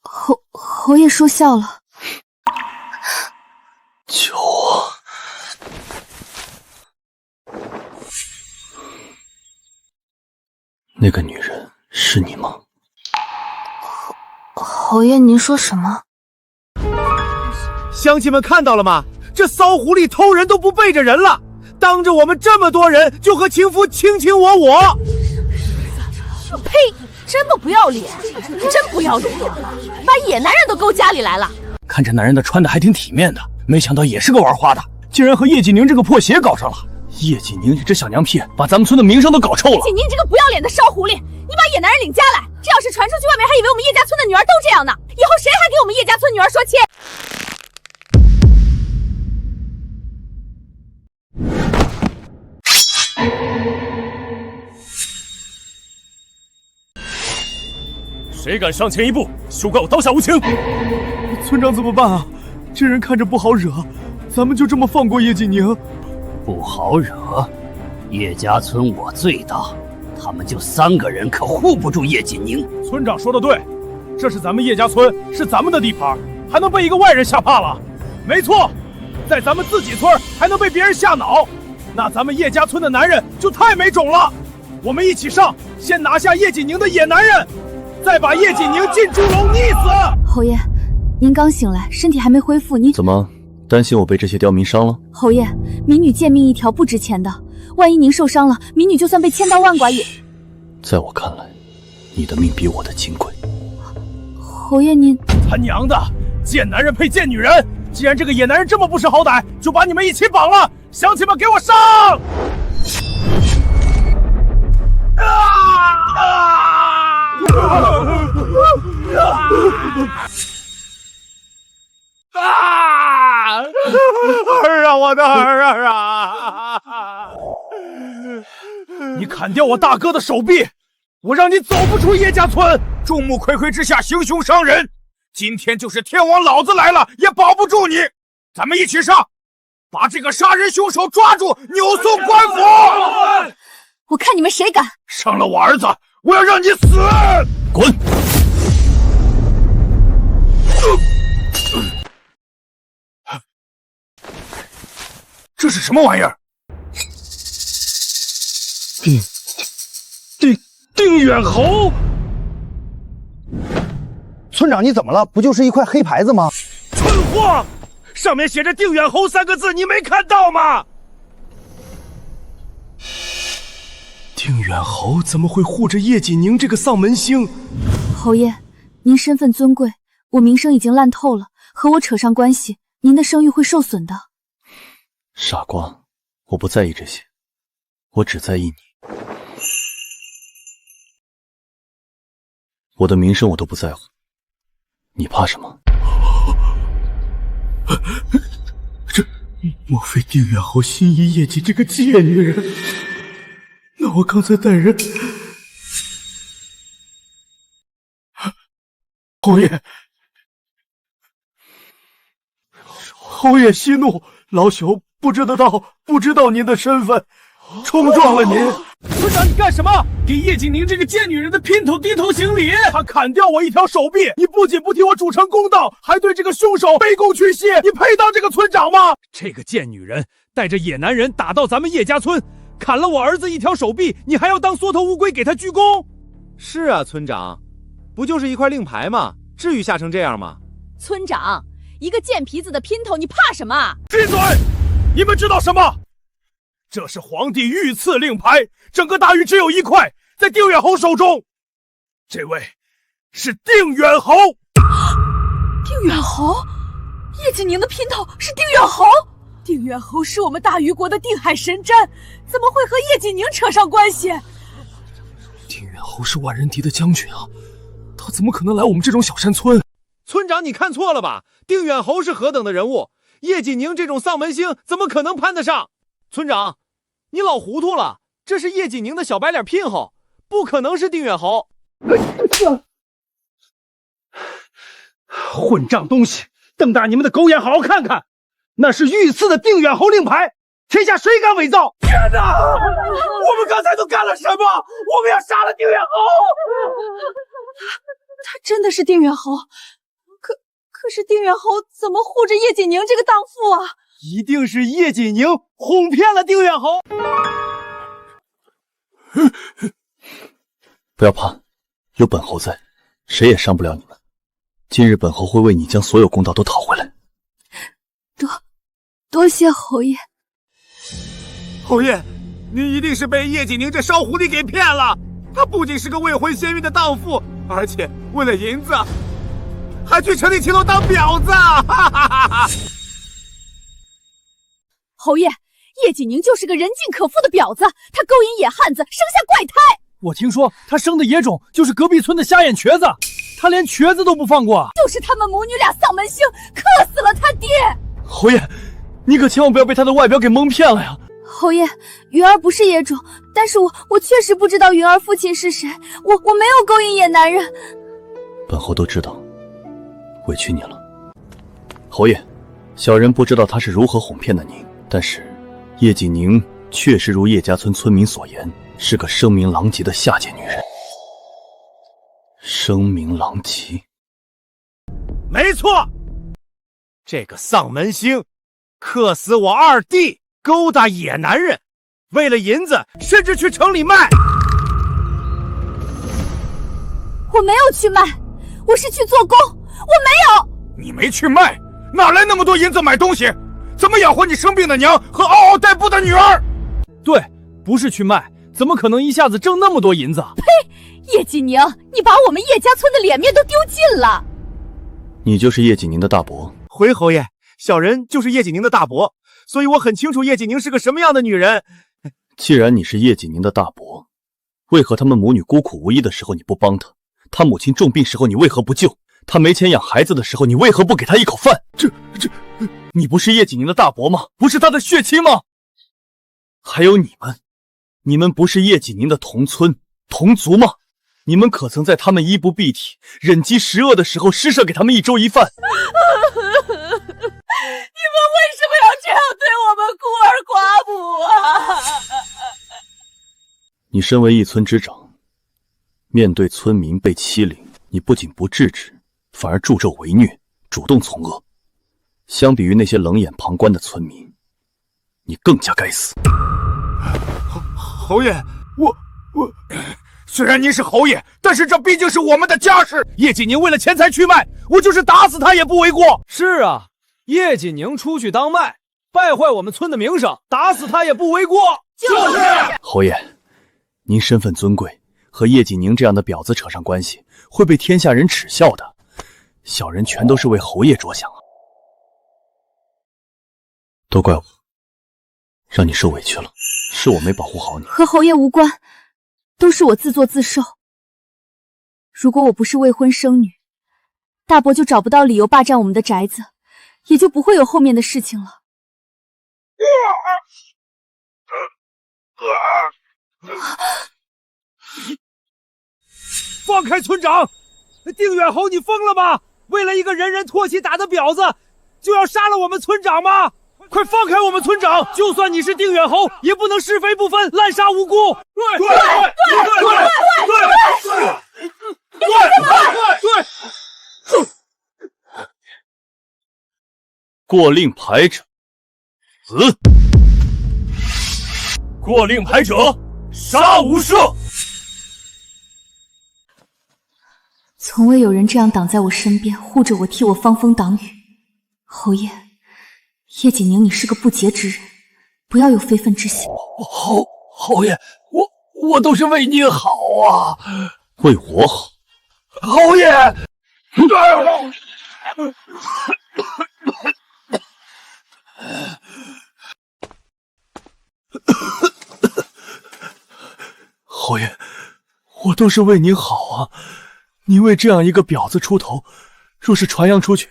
侯爷说笑了。救我！那个女人是你吗？侯爷，您说什么？乡亲们看到了吗？这骚狐狸偷人都不背着人了，当着我们这么多人就和情夫卿卿我我。呸！真的不要脸，真不要脸，把野男人都勾家里来了。看这男人的穿的还挺体面的，没想到也是个玩花的，竟然和叶锦宁这个破鞋搞上了。叶锦宁你这小娘屁，把咱们村的名声都搞臭了。叶锦宁这个不要脸的烧狐狸，你把野男人领家来，这要是传出去，外面还以为我们叶家村的女儿都这样呢。以后谁还给我们叶家村女儿说亲？谁敢上前一步，休怪我刀下无情！村长怎么办啊？这人看着不好惹，咱们就这么放过叶锦宁？不好惹，叶家村我最大，他们就3个人，可护不住叶锦宁。村长说的对，这是咱们叶家村，是咱们的地盘，还能被一个外人吓怕了？没错，在咱们自己村还能被别人吓恼，那咱们叶家村的男人就太没种了。我们一起上，先拿下叶锦宁的野男人，再把叶锦宁进猪笼溺死。侯爷，您刚醒来，身体还没恢复，您怎么担心我被这些刁民伤了？侯爷，民女贱命一条不值钱的，万一您受伤了，民女就算被千刀万剐也……在我看来，你的命比我的金贵。侯爷您……他娘的，贱男人配贱女人！既然这个野男人这么不识好歹，就把你们一起绑了！乡亲们，给我上！儿啊，我的儿啊！你砍掉我大哥的手臂，我让你走不出叶家村！众目睽睽之下行凶伤人，今天就是天王老子来了也保不住你！咱们一起上，把这个杀人凶手抓住，扭送官府！我看你们谁敢！伤了我儿子，我要让你死！滚！这是什么玩意儿？定远侯！村长，你怎么了？不就是一块黑牌子吗？蠢货！上面写着“定远侯”3个字，你没看到吗？定远侯怎么会护着叶锦宁这个丧门星？侯爷，您身份尊贵，我名声已经烂透了，和我扯上关系，您的声誉会受损的。傻瓜，我不在意这些，我只在意你。我的名声我都不在乎，你怕什么？这莫非定远侯心仪叶锦这个贱女人？那我刚才带人……侯爷息怒，老朽不知道您的身份，冲撞了您。村长，你干干什么？给叶锦宁这个贱女人的姘头低头行礼！她砍掉我一条手臂，你不仅不替我主持公道，还对这个凶手卑躬屈膝，你配当这个村长吗？这个贱女人带着野男人打到咱们叶家村，砍了我儿子一条手臂，你还要当缩头乌龟给她鞠躬？是啊，村长，不就是一块令牌吗？至于吓成这样吗？村长，一个贱皮子的姘头，你怕什么？闭嘴！你们知道什么？这是皇帝御赐令牌，整个大禹只有一块，在定远侯手中。这位是定远侯。定远侯？叶锦宁的姘头是定远侯？定远侯是我们大禹国的定海神针，怎么会和叶锦宁扯上关系？定远侯是万人敌的将军啊，他怎么可能来我们这种小山村？村长，你看错了吧？定远侯是何等的人物，叶锦宁这种丧门星怎么可能攀得上？村长，你老糊涂了，这是叶锦宁的小白脸姘后，不可能是定远侯。混账东西，瞪大你们的狗眼好好看看，那是御赐的定远侯令牌，天下谁敢伪造？天哪！我们刚才都干了什么？我们要杀了定远侯！他真的是定远侯，可是定远侯怎么护着叶锦宁这个荡妇啊？一定是叶锦宁哄骗了定远侯。不要怕，有本侯在，谁也伤不了你们。今日本侯会为你将所有公道都讨回来。多谢侯爷。侯爷，您一定是被叶锦宁这烧狐狸给骗了。她不仅是个未婚先孕的荡妇，而且为了银子，还去城里骑楼当婊子。哈哈哈哈！侯爷，叶锦宁就是个人尽可夫的婊子，她勾引野汉子，生下怪胎。我听说她生的野种就是隔壁村的瞎眼瘸子，她连瘸子都不放过。就是他们母女俩丧门星，克死了他爹。侯爷，你可千万不要被她的外表给蒙骗了呀！侯爷，云儿不是野种，但是我确实不知道云儿父亲是谁，我没有勾引野男人。本侯都知道，委屈你了。侯爷，小人不知道他是如何哄骗的您，但是叶锦宁确实如叶家村村民所言，是个声名狼藉的下贱女人。声名狼藉？没错，这个丧门星克死我二弟，勾搭野男人，为了银子甚至去城里卖。我没有去卖，我是去做工，我没有。你没去卖，哪来那么多银子买东西？怎么养活你生病的娘和嗷嗷待哺的女儿？对，不是去卖，怎么可能一下子挣那么多银子？呸！叶锦宁，你把我们叶家村的脸面都丢尽了。你就是叶锦宁的大伯。回侯爷，小人就是叶锦宁的大伯，所以我很清楚叶锦宁是个什么样的女人。既然你是叶锦宁的大伯，为何他们母女孤苦无依的时候你不帮她？她母亲重病时候你为何不救？她没钱养孩子的时候你为何不给她一口饭？你不是叶锦宁的大伯吗？不是她的血亲吗？还有你们不是叶锦宁的同村同族吗？你们可曾在他们衣不蔽体、忍饥食饿的时候施舍给他们一粥一饭？你们为什么要这样对我们孤儿寡母啊？你身为一村之长，面对村民被欺凌，你不仅不制止，反而助纣为虐，主动从恶。相比于那些冷眼旁观的村民，你更加该死。侯爷，我虽然您是侯爷，但是这毕竟是我们的家事。叶锦宁为了钱财去卖，我就是打死他也不为过。是啊，叶锦宁出去当卖，败坏我们村的名声，打死他也不为过。就是。侯爷，您身份尊贵，和叶锦宁这样的婊子扯上关系，会被天下人耻笑的。小人全都是为侯爷着想啊。都怪我，让你受委屈了，是我没保护好你。和侯爷无关，都是我自作自受。如果我不是未婚生女，大伯就找不到理由霸占我们的宅子，也就不会有后面的事情了。放开村长！定远侯，你疯了吗？为了一个人人唾弃打的婊子，就要杀了我们村长吗？快放开我们村长！就算你是定远侯，也不能是非不分，滥杀无辜。对，过令牌者死。过令牌者杀无赦。从未有人这样挡在我身边，护着我，替我防风挡雨。侯爷，叶锦宁，你是个不洁之人，不要有非分之想。侯爷，我都是为您好啊，为我好。侯爷。侯爷，我都是为您好啊！您为这样一个婊子出头，若是传扬出去，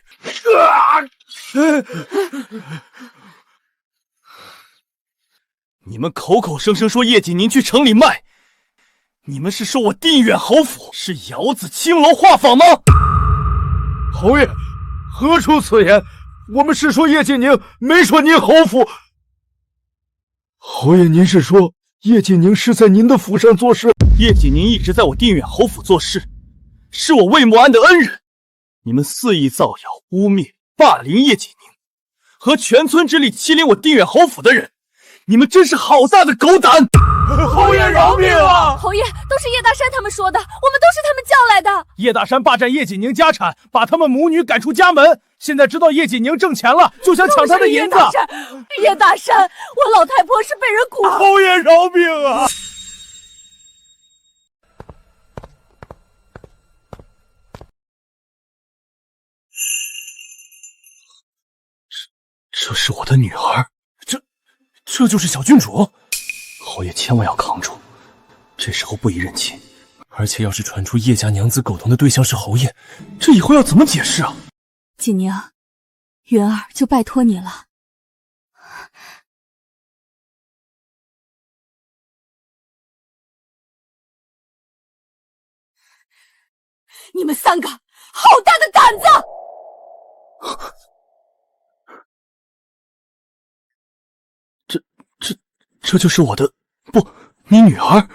你们口口声声说叶锦宁去城里卖，你们是说我定远侯府是窑子青楼画舫吗？侯爷，何出此言？我们是说叶锦宁，没说您侯府。侯爷，您是说叶锦宁是在您的府上做事？叶锦宁一直在我定远侯府做事，是我魏莫安的恩人。你们肆意造谣、污蔑、霸凌叶锦宁，和全村之力欺凌我定远侯府的人，你们真是好大的狗胆！侯爷饶命啊！侯爷，都是叶大山他们说的，我们都是他们叫来的。叶大山霸占叶锦宁家产，把他们母女赶出家门。现在知道叶锦宁挣钱了，就想抢他的银子。叶大山，我老太婆是被人蛊惑。侯爷饶命啊！这是我的女儿，这就是小郡主。侯爷千万要扛住，这时候不宜认亲。而且要是传出叶家娘子苟同的对象是侯爷，这以后要怎么解释啊？锦宁，云儿就拜托你了。你们三个好大的胆子！这就是我的，不，你女儿。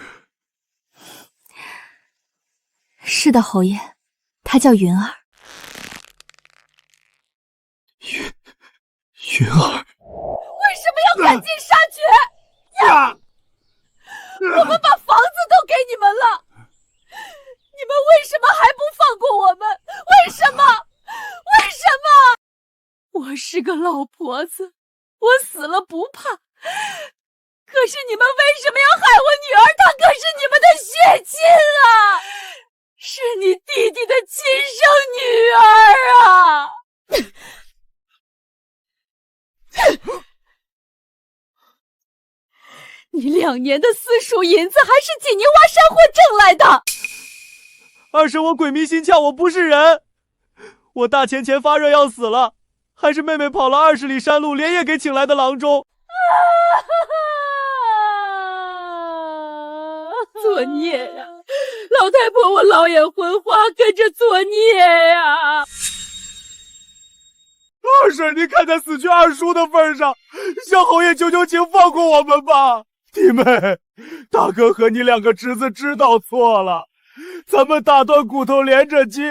是的，侯爷，她叫云儿。云儿，为什么要赶尽杀绝？我们把房子都给你们了，你们为什么还不放过我们？为什么？为什么？我是个老婆子，我死了不怕。可是你们为什么要害我女儿？她可是你们的血亲啊，是你弟弟的亲生女儿啊！你2年的私塾银子还是锦宁挖山货挣来的。二婶，我鬼迷心窍，我不是人。我大前前发热要死了，还是妹妹跑了20里山路，连夜给请来的郎中。作孽呀！老太婆，我老眼昏花，跟着作孽呀！二婶，您看在死去二叔的份上，向侯爷求求情，放过我们吧。弟妹，大哥和你2个侄子知道错了，咱们打断骨头连着筋，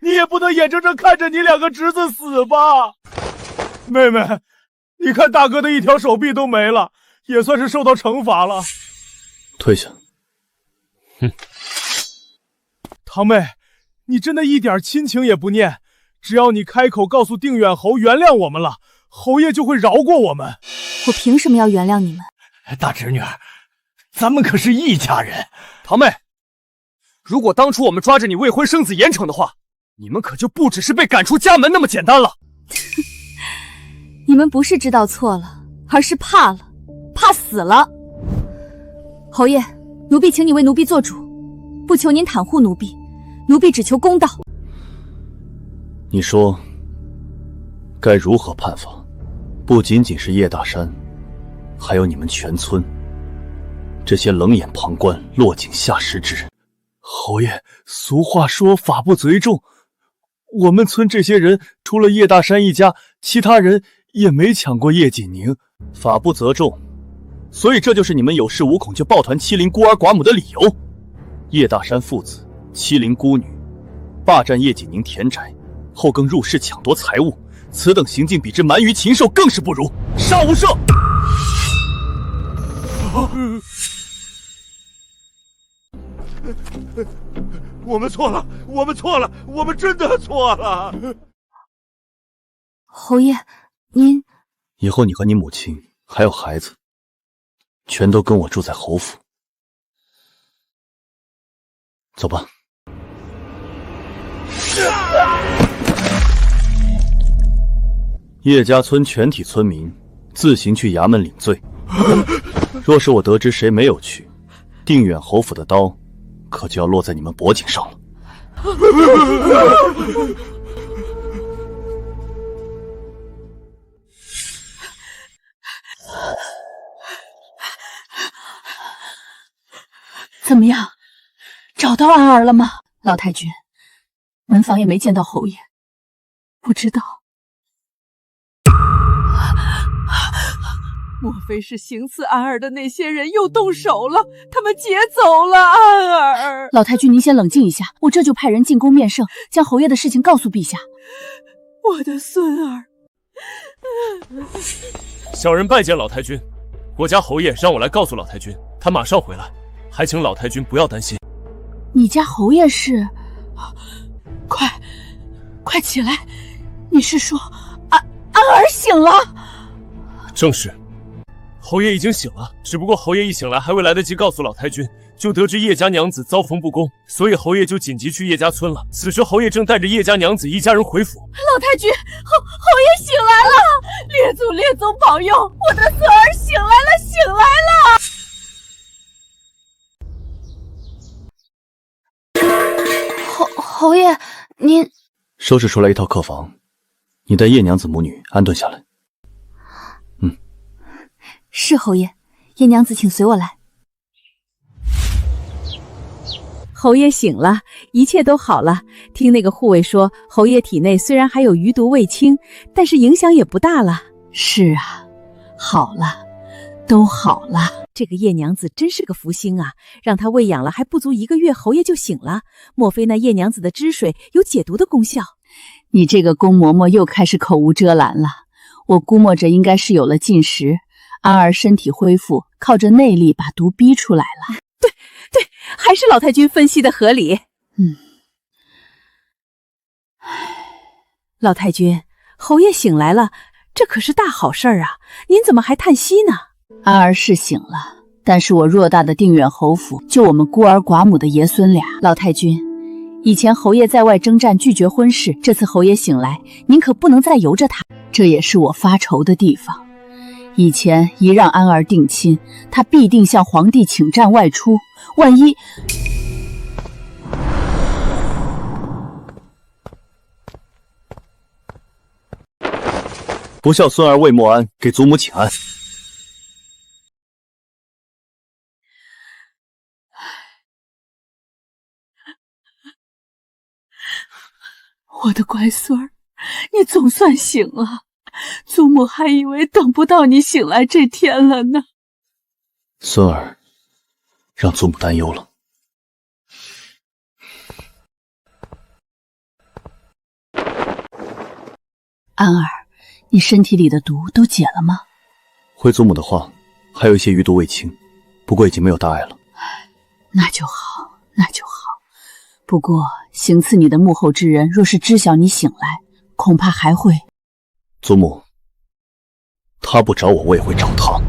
你也不能眼睁睁看着你2个侄子死吧。妹妹，你看大哥的1条手臂都没了，也算是受到惩罚了。退下。堂妹，你真的一点亲情也不念，只要你开口告诉定远侯原谅我们了，侯爷就会饶过我们。我凭什么要原谅你们？大侄女，咱们可是一家人。堂妹，如果当初我们抓着你未婚生子严惩的话，你们可就不只是被赶出家门那么简单了。你们不是知道错了，而是怕了，怕死了。侯爷，奴婢请你为奴婢做主，不求您袒护奴婢，奴婢只求公道。你说该如何判罚？不仅仅是叶大山，还有你们全村这些冷眼旁观、落井下石之人。侯爷，俗话说法不责众，我们村这些人除了叶大山一家，其他人也没抢过叶锦宁，法不责众，所以这就是你们有恃无恐就抱团欺凌孤儿寡母的理由。叶大山父子欺凌孤女，霸占叶锦宁田宅，后更入室抢夺财物，此等行径比之蛮夷禽兽更是不如。杀无赦！我们错了，我们错了，我们真的错了。侯爷，您以后你和你母亲还有孩子，全都跟我住在侯府。走吧。叶家村全体村民自行去衙门领罪。若是我得知谁没有去，定远侯府的刀可就要落在你们脖颈上了。怎么样，找到安儿了吗？老太君，门房也没见到侯爷，不知道。莫非是行刺安儿的那些人又动手了？他们劫走了安儿。老太君，您先冷静一下，我这就派人进宫面圣，将侯爷的事情告诉陛下。我的孙儿。小人拜见老太君，我家侯爷让我来告诉老太君，他马上回来，还请老太君不要担心。你家侯爷是？快起来！你是说安儿醒了？正是。侯爷已经醒了，只不过侯爷一醒来还未来得及告诉老太君，就得知叶家娘子遭逢不公，所以侯爷就紧急去叶家村了。此时侯爷正带着叶家娘子一家人回府。老太君，侯爷醒来了！列宗保佑，我的孙儿醒来了！侯爷，您收拾出来一套客房，你带叶娘子母女安顿下来。是侯爷，叶娘子请随我来。侯爷醒了，一切都好了。听那个护卫说，侯爷体内虽然还有余毒未清，但是影响也不大了。是啊，好了，都好了。这个叶娘子真是个福星啊，让她喂养了还不足1个月，侯爷就醒了。莫非那叶娘子的汁水有解毒的功效？你这个宫嬷嬷又开始口无遮拦了。我估摸着应该是有了禁食，安儿身体恢复，靠着内力把毒逼出来了。对，还是老太君分析的合理。老太君，侯爷醒来了，这可是大好事儿啊！您怎么还叹息呢？安儿是醒了，但是我偌大的定远侯府，就我们孤儿寡母的爷孙俩。老太君，以前侯爷在外征战拒绝婚事，这次侯爷醒来，您可不能再由着他。这也是我发愁的地方。以前一让安儿定亲，他必定向皇帝请战外出，万一……不孝孙儿魏莫安给祖母请安。我的乖孙儿，你总算醒了。祖母还以为等不到你醒来这天了呢。孙儿让祖母担忧了。安儿，你身体里的毒都解了吗？回祖母的话，还有一些余毒未清，不过已经没有大碍了。那就好，那就好。不过行刺你的幕后之人，若是知晓你醒来，恐怕还会……祖母，他不找我，我也会找他。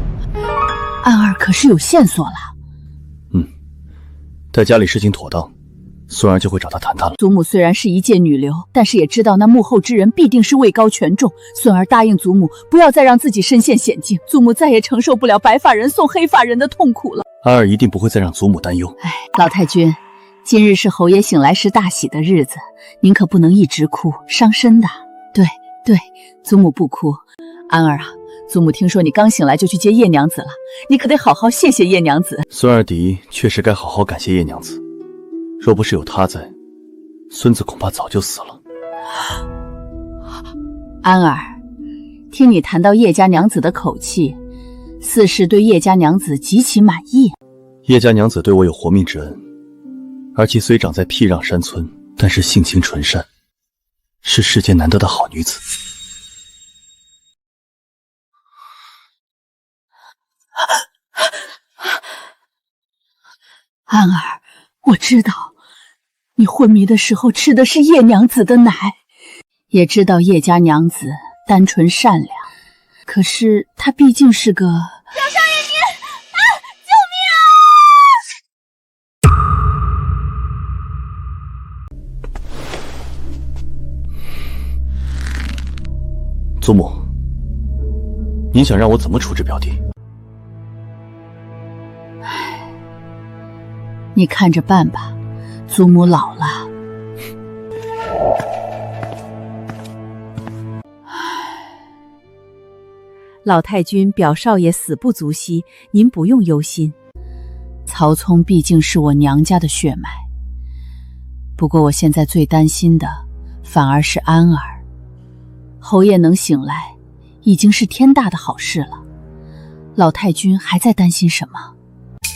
安儿可是有线索了。待家里事情妥当，孙儿就会找他谈谈了。祖母虽然是一介女流，但是也知道那幕后之人必定是位高权重。孙儿答应祖母，不要再让自己身陷险境，祖母再也承受不了白发人送黑发人的痛苦了。安儿一定不会再让祖母担忧。老太君，今日是侯爷醒来时大喜的日子，您可不能一直哭，伤身的。对，祖母不哭。安儿啊，祖母听说你刚醒来就去接叶娘子了，你可得好好谢谢叶娘子。孙儿的确实该好好感谢叶娘子，若不是有她在，孙子恐怕早就死了。安儿，听你谈到叶家娘子的口气，似是对叶家娘子极其满意。叶家娘子对我有活命之恩，而其虽长在僻壤山村，但是性情纯善，是世间难得的好女子。安儿，我知道你昏迷的时候吃的是叶娘子的奶，也知道叶家娘子单纯善良，可是她毕竟是个……表少爷您，救命啊！祖母，您想让我怎么处置表弟？你看着办吧，祖母老了。老太君，表少爷死不足惜，您不用忧心。曹聪毕竟是我娘家的血脉，不过我现在最担心的反而是安儿。侯爷能醒来，已经是天大的好事了。老太君还在担心什么？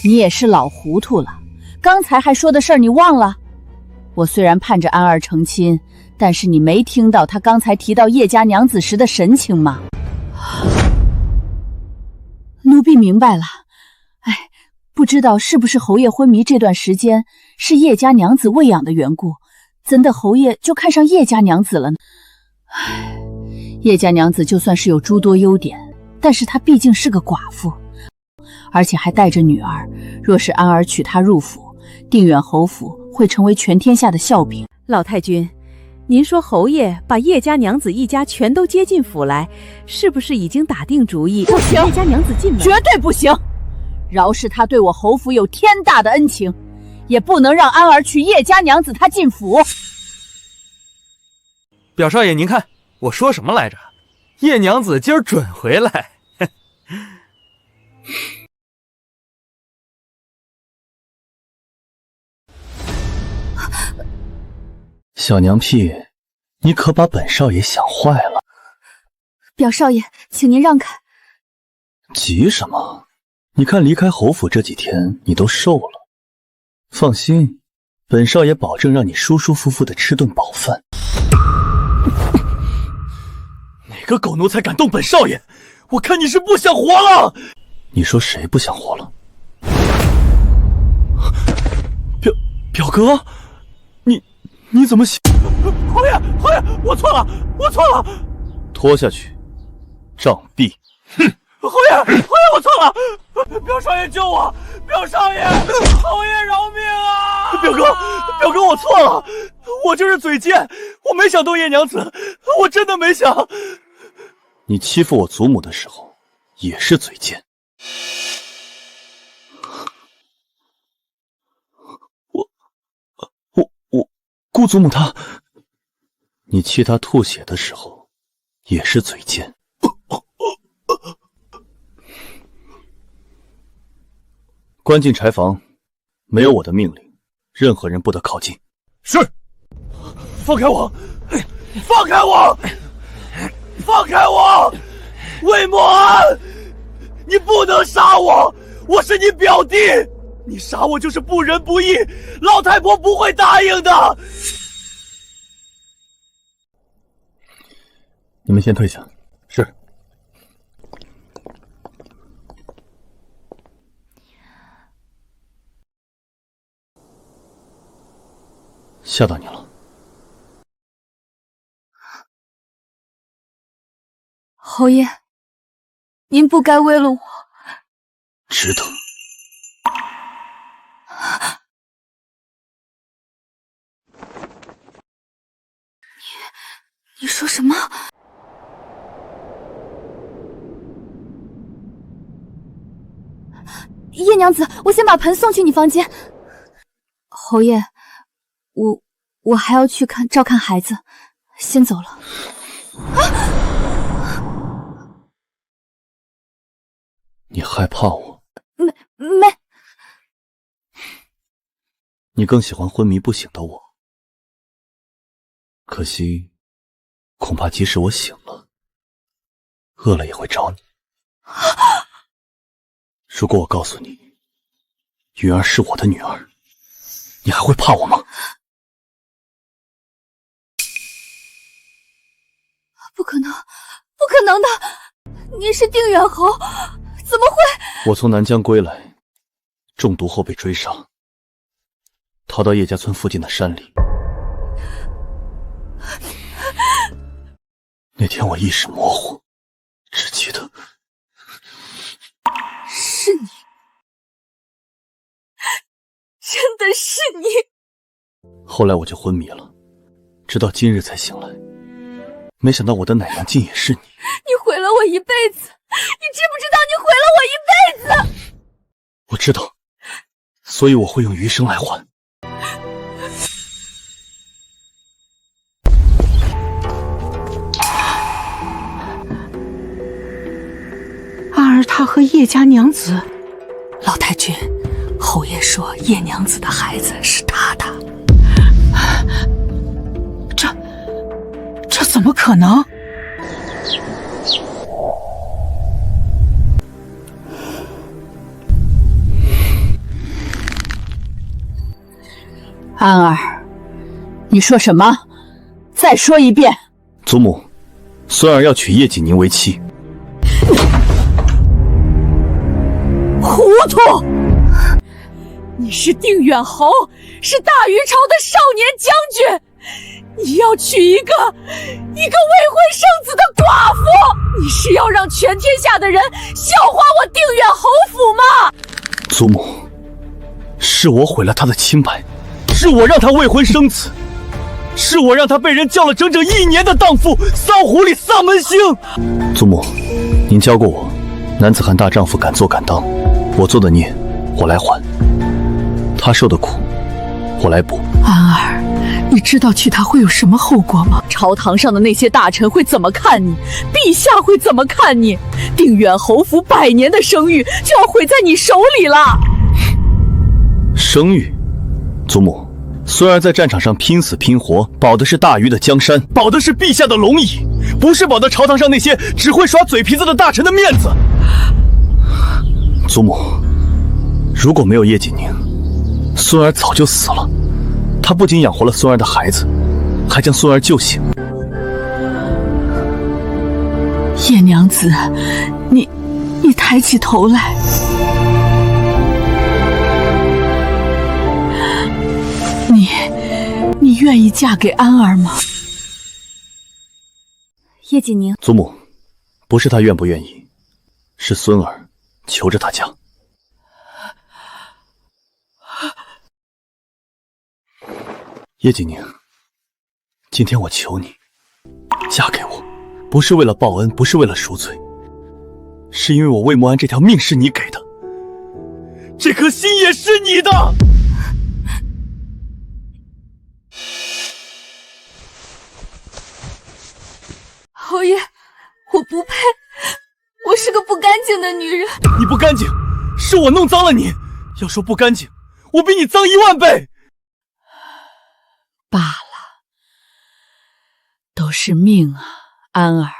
你也是老糊涂了。刚才还说的事儿你忘了？我虽然盼着安儿成亲，但是你没听到他刚才提到叶家娘子时的神情吗？奴婢明白了。哎，不知道是不是侯爷昏迷这段时间是叶家娘子喂养的缘故，怎的侯爷就看上叶家娘子了呢？唉，叶家娘子就算是有诸多优点，但是她毕竟是个寡妇，而且还带着女儿，若是安儿娶她入府，定远侯府会成为全天下的笑柄。老太君，您说侯爷把叶家娘子一家全都接进府来，是不是已经打定主意不行，叶家娘子进门？绝对不行！饶是他对我侯府有天大的恩情，也不能让安儿娶叶家娘子她进府。表少爷，您看我说什么来着？叶娘子今儿准回来。小娘屁，你可把本少爷想坏了。表少爷，请您让开。急什么？你看离开侯府这几天，你都瘦了。放心，本少爷保证让你舒舒服服的吃顿饱饭。哪个狗奴才敢动本少爷？我看你是不想活了！你说谁不想活了？表哥，你怎么想？侯爷，我错了，拖下去，杖毙！哼！侯爷，我错了！表少爷救我！表少爷，侯爷饶命啊！表哥，我错了，我就是嘴贱，我没想动叶娘子，我真的没想。你欺负我祖母的时候，也是嘴贱。姑祖母她，你气她吐血的时候，也是嘴贱。关进柴房，没有我的命令，任何人不得靠近。是。放开我！放开我！放开我！魏莫安，你不能杀我！我是你表弟，你杀我就是不仁不义，老太婆不会答应的。你们先退下。是。吓到你了。侯爷，您不该为了我。值得。你说什么？叶娘子，我先把盆送去你房间。侯爷，我还要去照看孩子，先走了。你害怕我？没。你更喜欢昏迷不醒的我。可惜，恐怕即使我醒了，饿了也会找你。如果我告诉你，云儿是我的女儿，你还会怕我吗？不可能，不可能的！您是定远侯，怎么会？我从南疆归来，中毒后被追杀，逃到叶家村附近的山里。那天我意识模糊，只记得是你，真的是你。后来我就昏迷了，直到今日才醒来。没想到我的奶娘竟也是你。你毁了我一辈子，你知不知道你毁了我一辈子？我知道，所以我会用余生来还。安儿她和叶家娘子，老太君，侯爷说叶娘子的孩子是他的，这怎么可能？安儿，你说什么？再说一遍。祖母，孙儿要娶叶锦宁为妻。糊涂！你是定远侯，是大禹朝的少年将军，你要娶一个未婚生子的寡妇，你是要让全天下的人笑话我定远侯府吗？祖母，是我毁了他的清白，是我让他未婚生子，是我让他被人叫了整整1年的荡妇、骚狐狸、丧门星。祖母，您教过我，男子汉大丈夫敢做敢当，我做的孽，我来还；他受的苦，我来补。安儿，你知道娶她会有什么后果吗？朝堂上的那些大臣会怎么看你？陛下会怎么看你？定远侯府100年的声誉就要毁在你手里了。声誉？祖母，孙儿在战场上拼死拼活，保的是大禹的江山，保的是陛下的龙椅，不是保的朝堂上那些只会耍嘴皮子的大臣的面子。祖母，如果没有叶锦宁，孙儿早就死了。他不仅养活了孙儿的孩子，还将孙儿救醒。叶娘子，你抬起头来。你愿意嫁给安儿吗？叶锦宁，祖母，不是他愿不愿意，是孙儿求着他嫁。叶锦宁，今天我求你，嫁给我，不是为了报恩，不是为了赎罪，是因为我魏莫安这条命是你给的，这颗心也是你的。侯爷，我不配，我是个不干净的女人。你不干净，是我弄脏了你。要说不干净，我比你脏1万倍。罢了，都是命啊，安儿，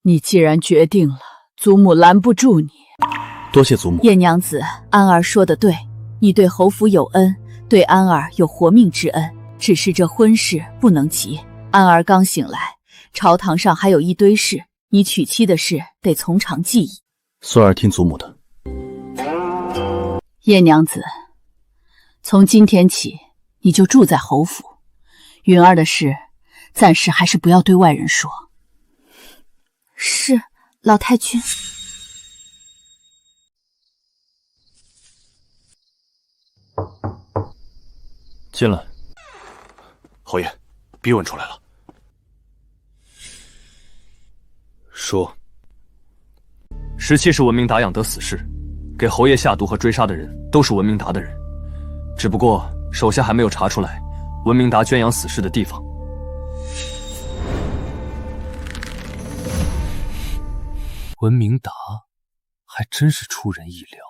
你既然决定了，祖母拦不住你。多谢祖母。叶娘子，安儿说的对，你对侯府有恩，对安儿有活命之恩，只是这婚事不能急。安儿刚醒来，朝堂上还有一堆事，你娶妻的事得从长计议。孙儿听祖母的。叶娘子，从今天起你就住在侯府，云儿的事暂时还是不要对外人说。是，老太君。进来。侯爷，逼问出来了。说，17是文明达养得死士，给侯爷下毒和追杀的人都是文明达的人，只不过手下还没有查出来文明达圈养死士的地方。文明达还真是出人意料。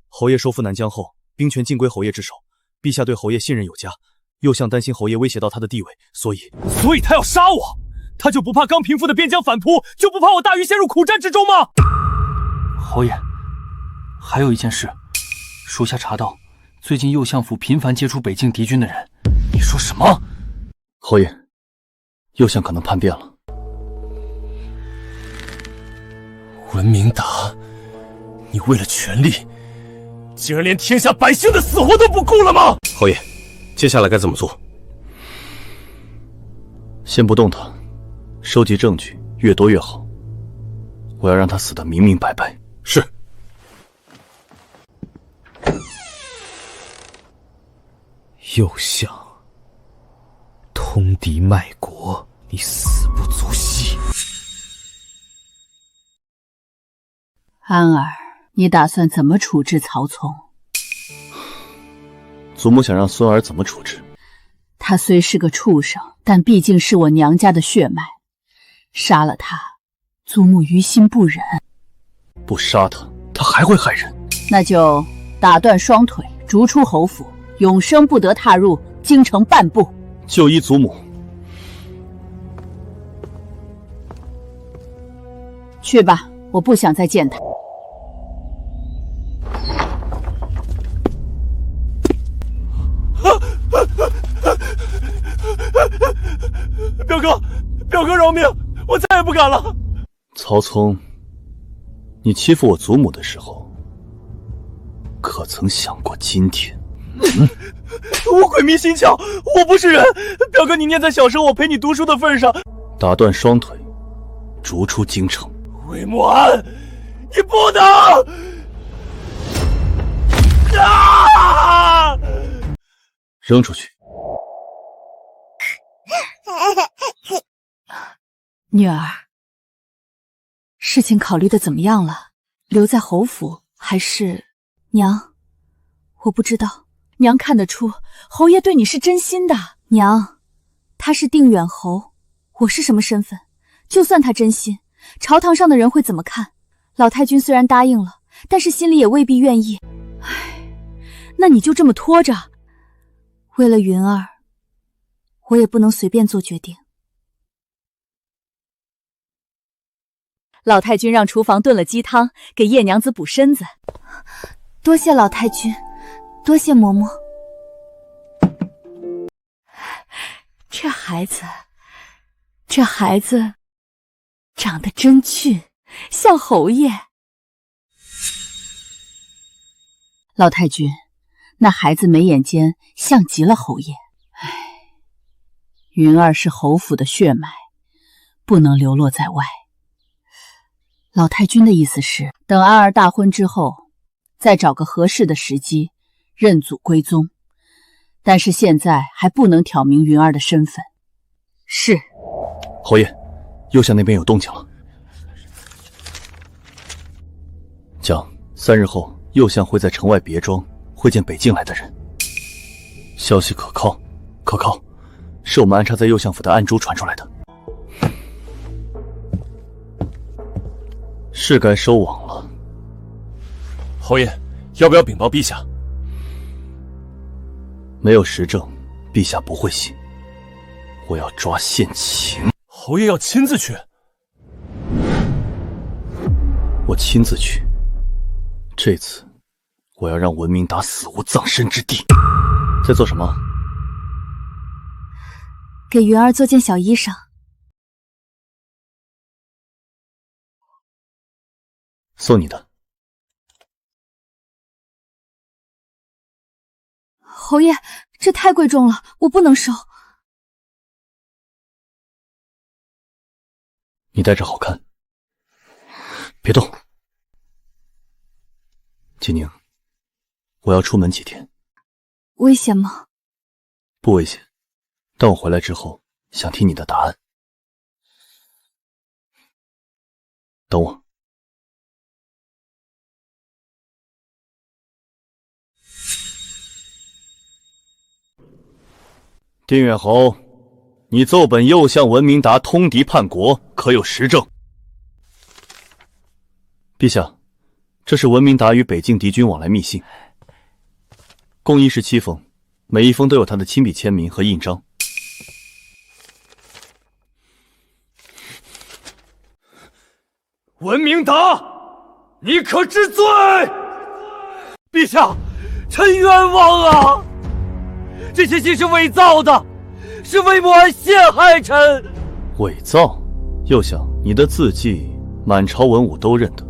侯爷收复南疆后，兵权尽归侯爷之手，陛下对侯爷信任有加，右相担心侯爷威胁到他的地位，所以他要杀我？他就不怕刚平复的边疆反扑，就不怕我大禹陷入苦战之中吗？侯爷，还有一件事，属下查到，最近右相府频繁接触北境敌军的人。你说什么？侯爷，右相可能叛变了。文明达，你为了权力，竟然连天下百姓的死活都不顾了吗？侯爷，接下来该怎么做？先不动他，收集证据，越多越好。我要让他死得明明白白。是。右相，通敌卖国，你死不足惜。安儿，你打算怎么处置曹从？祖母想让孙儿怎么处置？他虽是个畜生，但毕竟是我娘家的血脉，杀了他，祖母于心不忍。不杀他，他还会害人。那就打断双腿，逐出侯府，永生不得踏入京城半步。就依祖母。去吧，我不想再见他。表哥饶命！我再也不敢了。曹聪，你欺负我祖母的时候，可曾想过今天？我鬼迷心窍，我不是人。表哥，你念在小时候我陪你读书的份上，打断双腿，逐出京城。魏莫安，你不能！啊！扔出去。女儿，事情考虑的怎么样了？留在侯府还是……娘，我不知道。娘看得出侯爷对你是真心的。娘，他是定远侯，我是什么身份？就算他真心，朝堂上的人会怎么看？老太君虽然答应了，但是心里也未必愿意。唉，那你就这么拖着。为了云儿，我也不能随便做决定。老太君让厨房炖了鸡汤，给叶娘子补身子。多谢老太君，多谢嬷嬷。这孩子长得真俊，像侯爷。老太君，那孩子眉眼间像极了侯爷。唉，云儿是侯府的血脉，不能流落在外。老太君的意思是，等安儿大婚之后，再找个合适的时机认祖归宗。但是现在还不能挑明云儿的身份。是。侯爷，右相那边有动静了。讲，3日后右相会在城外别庄会见北境来的人。消息可靠，可靠，是我们安插在右相府的暗珠传出来的。是该收网了。侯爷，要不要禀报陛下？没有实证，陛下不会信。我要抓现情。侯爷要亲自去？我亲自去。这次，我要让文明达死无葬身之地。在做什么？给云儿做件小衣裳。送你的。侯爷，这太贵重了，我不能收。你戴着好看。别动。金宁，我要出门几天。危险吗？不危险，但我回来之后想听你的答案。等我。定远侯，你奏本右相文明达通敌叛国，可有实证？陛下，这是文明达与北境敌军往来密信，共17封，每一封都有他的亲笔签名和印章。文明达，你可知罪？陛下，臣冤枉啊！这些信是伪造的，是魏莫安陷害臣。伪造？右相，你的字迹满朝文武都认得，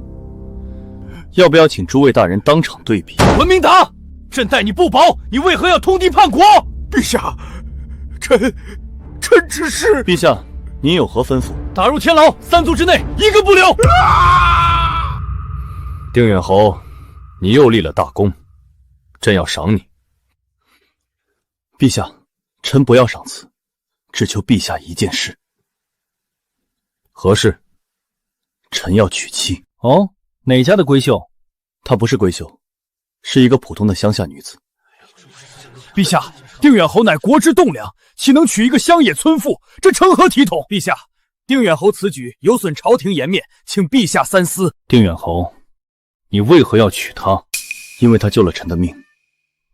要不要请诸位大人当场对比？文明达，朕待你不薄，你为何要通敌叛国？陛下，臣只是……陛下，您有何吩咐？打入天牢，3族之内一个不留。定远侯，你又立了大功，朕要赏你。陛下，臣不要赏赐，只求陛下一件事。何事？臣要娶妻。哦，哪家的闺秀？她不是闺秀，是一个普通的乡下女子。陛下，定远侯乃国之栋梁，岂能娶一个乡野村妇？这成何体统？陛下，定远侯此举有损朝廷颜面，请陛下三思。定远侯，你为何要娶她？因为她救了臣的命。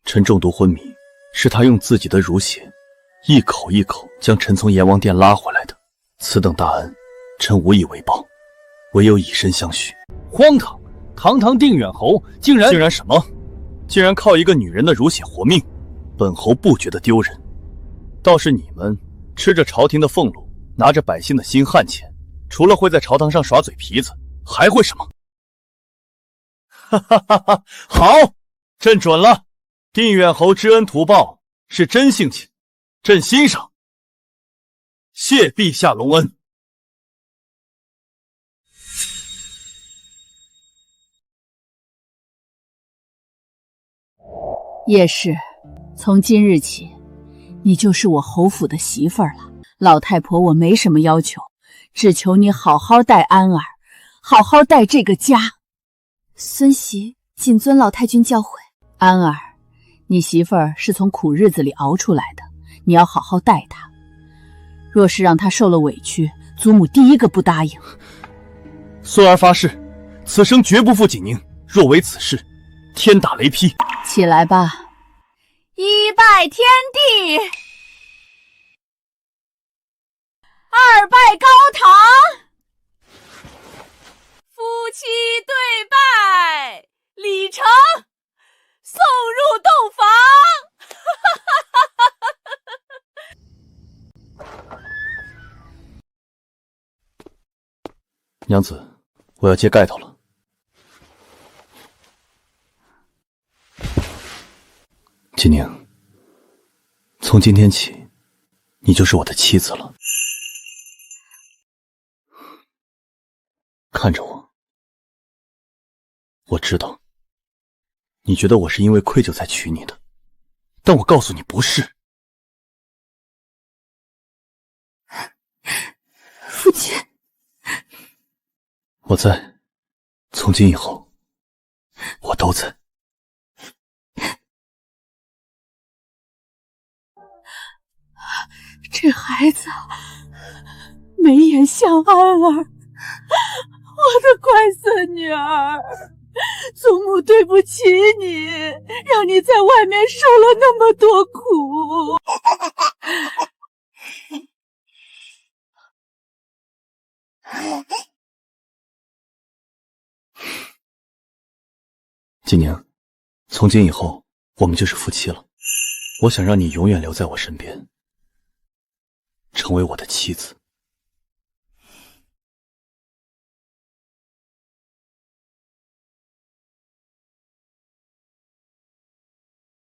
臣中毒昏迷，是她用自己的乳血，一口一口将臣从阎王殿拉回来的。此等大恩，臣无以为报，唯有以身相许。荒唐！堂堂定远侯，竟然什么？竟然靠一个女人的乳血活命，本侯不觉得丢人。倒是你们吃着朝廷的俸禄，拿着百姓的新汗钱，除了会在朝堂上耍嘴皮子，还会什么？哈哈哈哈！好，朕准了。定远侯知恩图报，是真性情，朕欣赏。谢陛下隆恩。叶氏，从今日起，你就是我侯府的媳妇儿了。老太婆，我没什么要求，只求你好好待安儿，好好待这个家。孙媳谨遵老太君教诲。安儿，你媳妇儿是从苦日子里熬出来的，你要好好待她。若是让她受了委屈，祖母第一个不答应。孙儿发誓，此生绝不负锦宁。若违此事，天打雷劈。起来吧。一拜天地，二拜高堂，夫妻对拜，礼成，送入洞房。娘子，我要揭盖头了。锦宁，从今天起，你就是我的妻子了。看着我，我知道，你觉得我是因为愧疚才娶你的，但我告诉你不是。父亲，我在，从今以后，我都在。这孩子眉眼像安儿，我的乖孙女儿，祖母对不起你，让你在外面受了那么多苦。锦宁，从今以后我们就是夫妻了。我想让你永远留在我身边，成为我的妻子。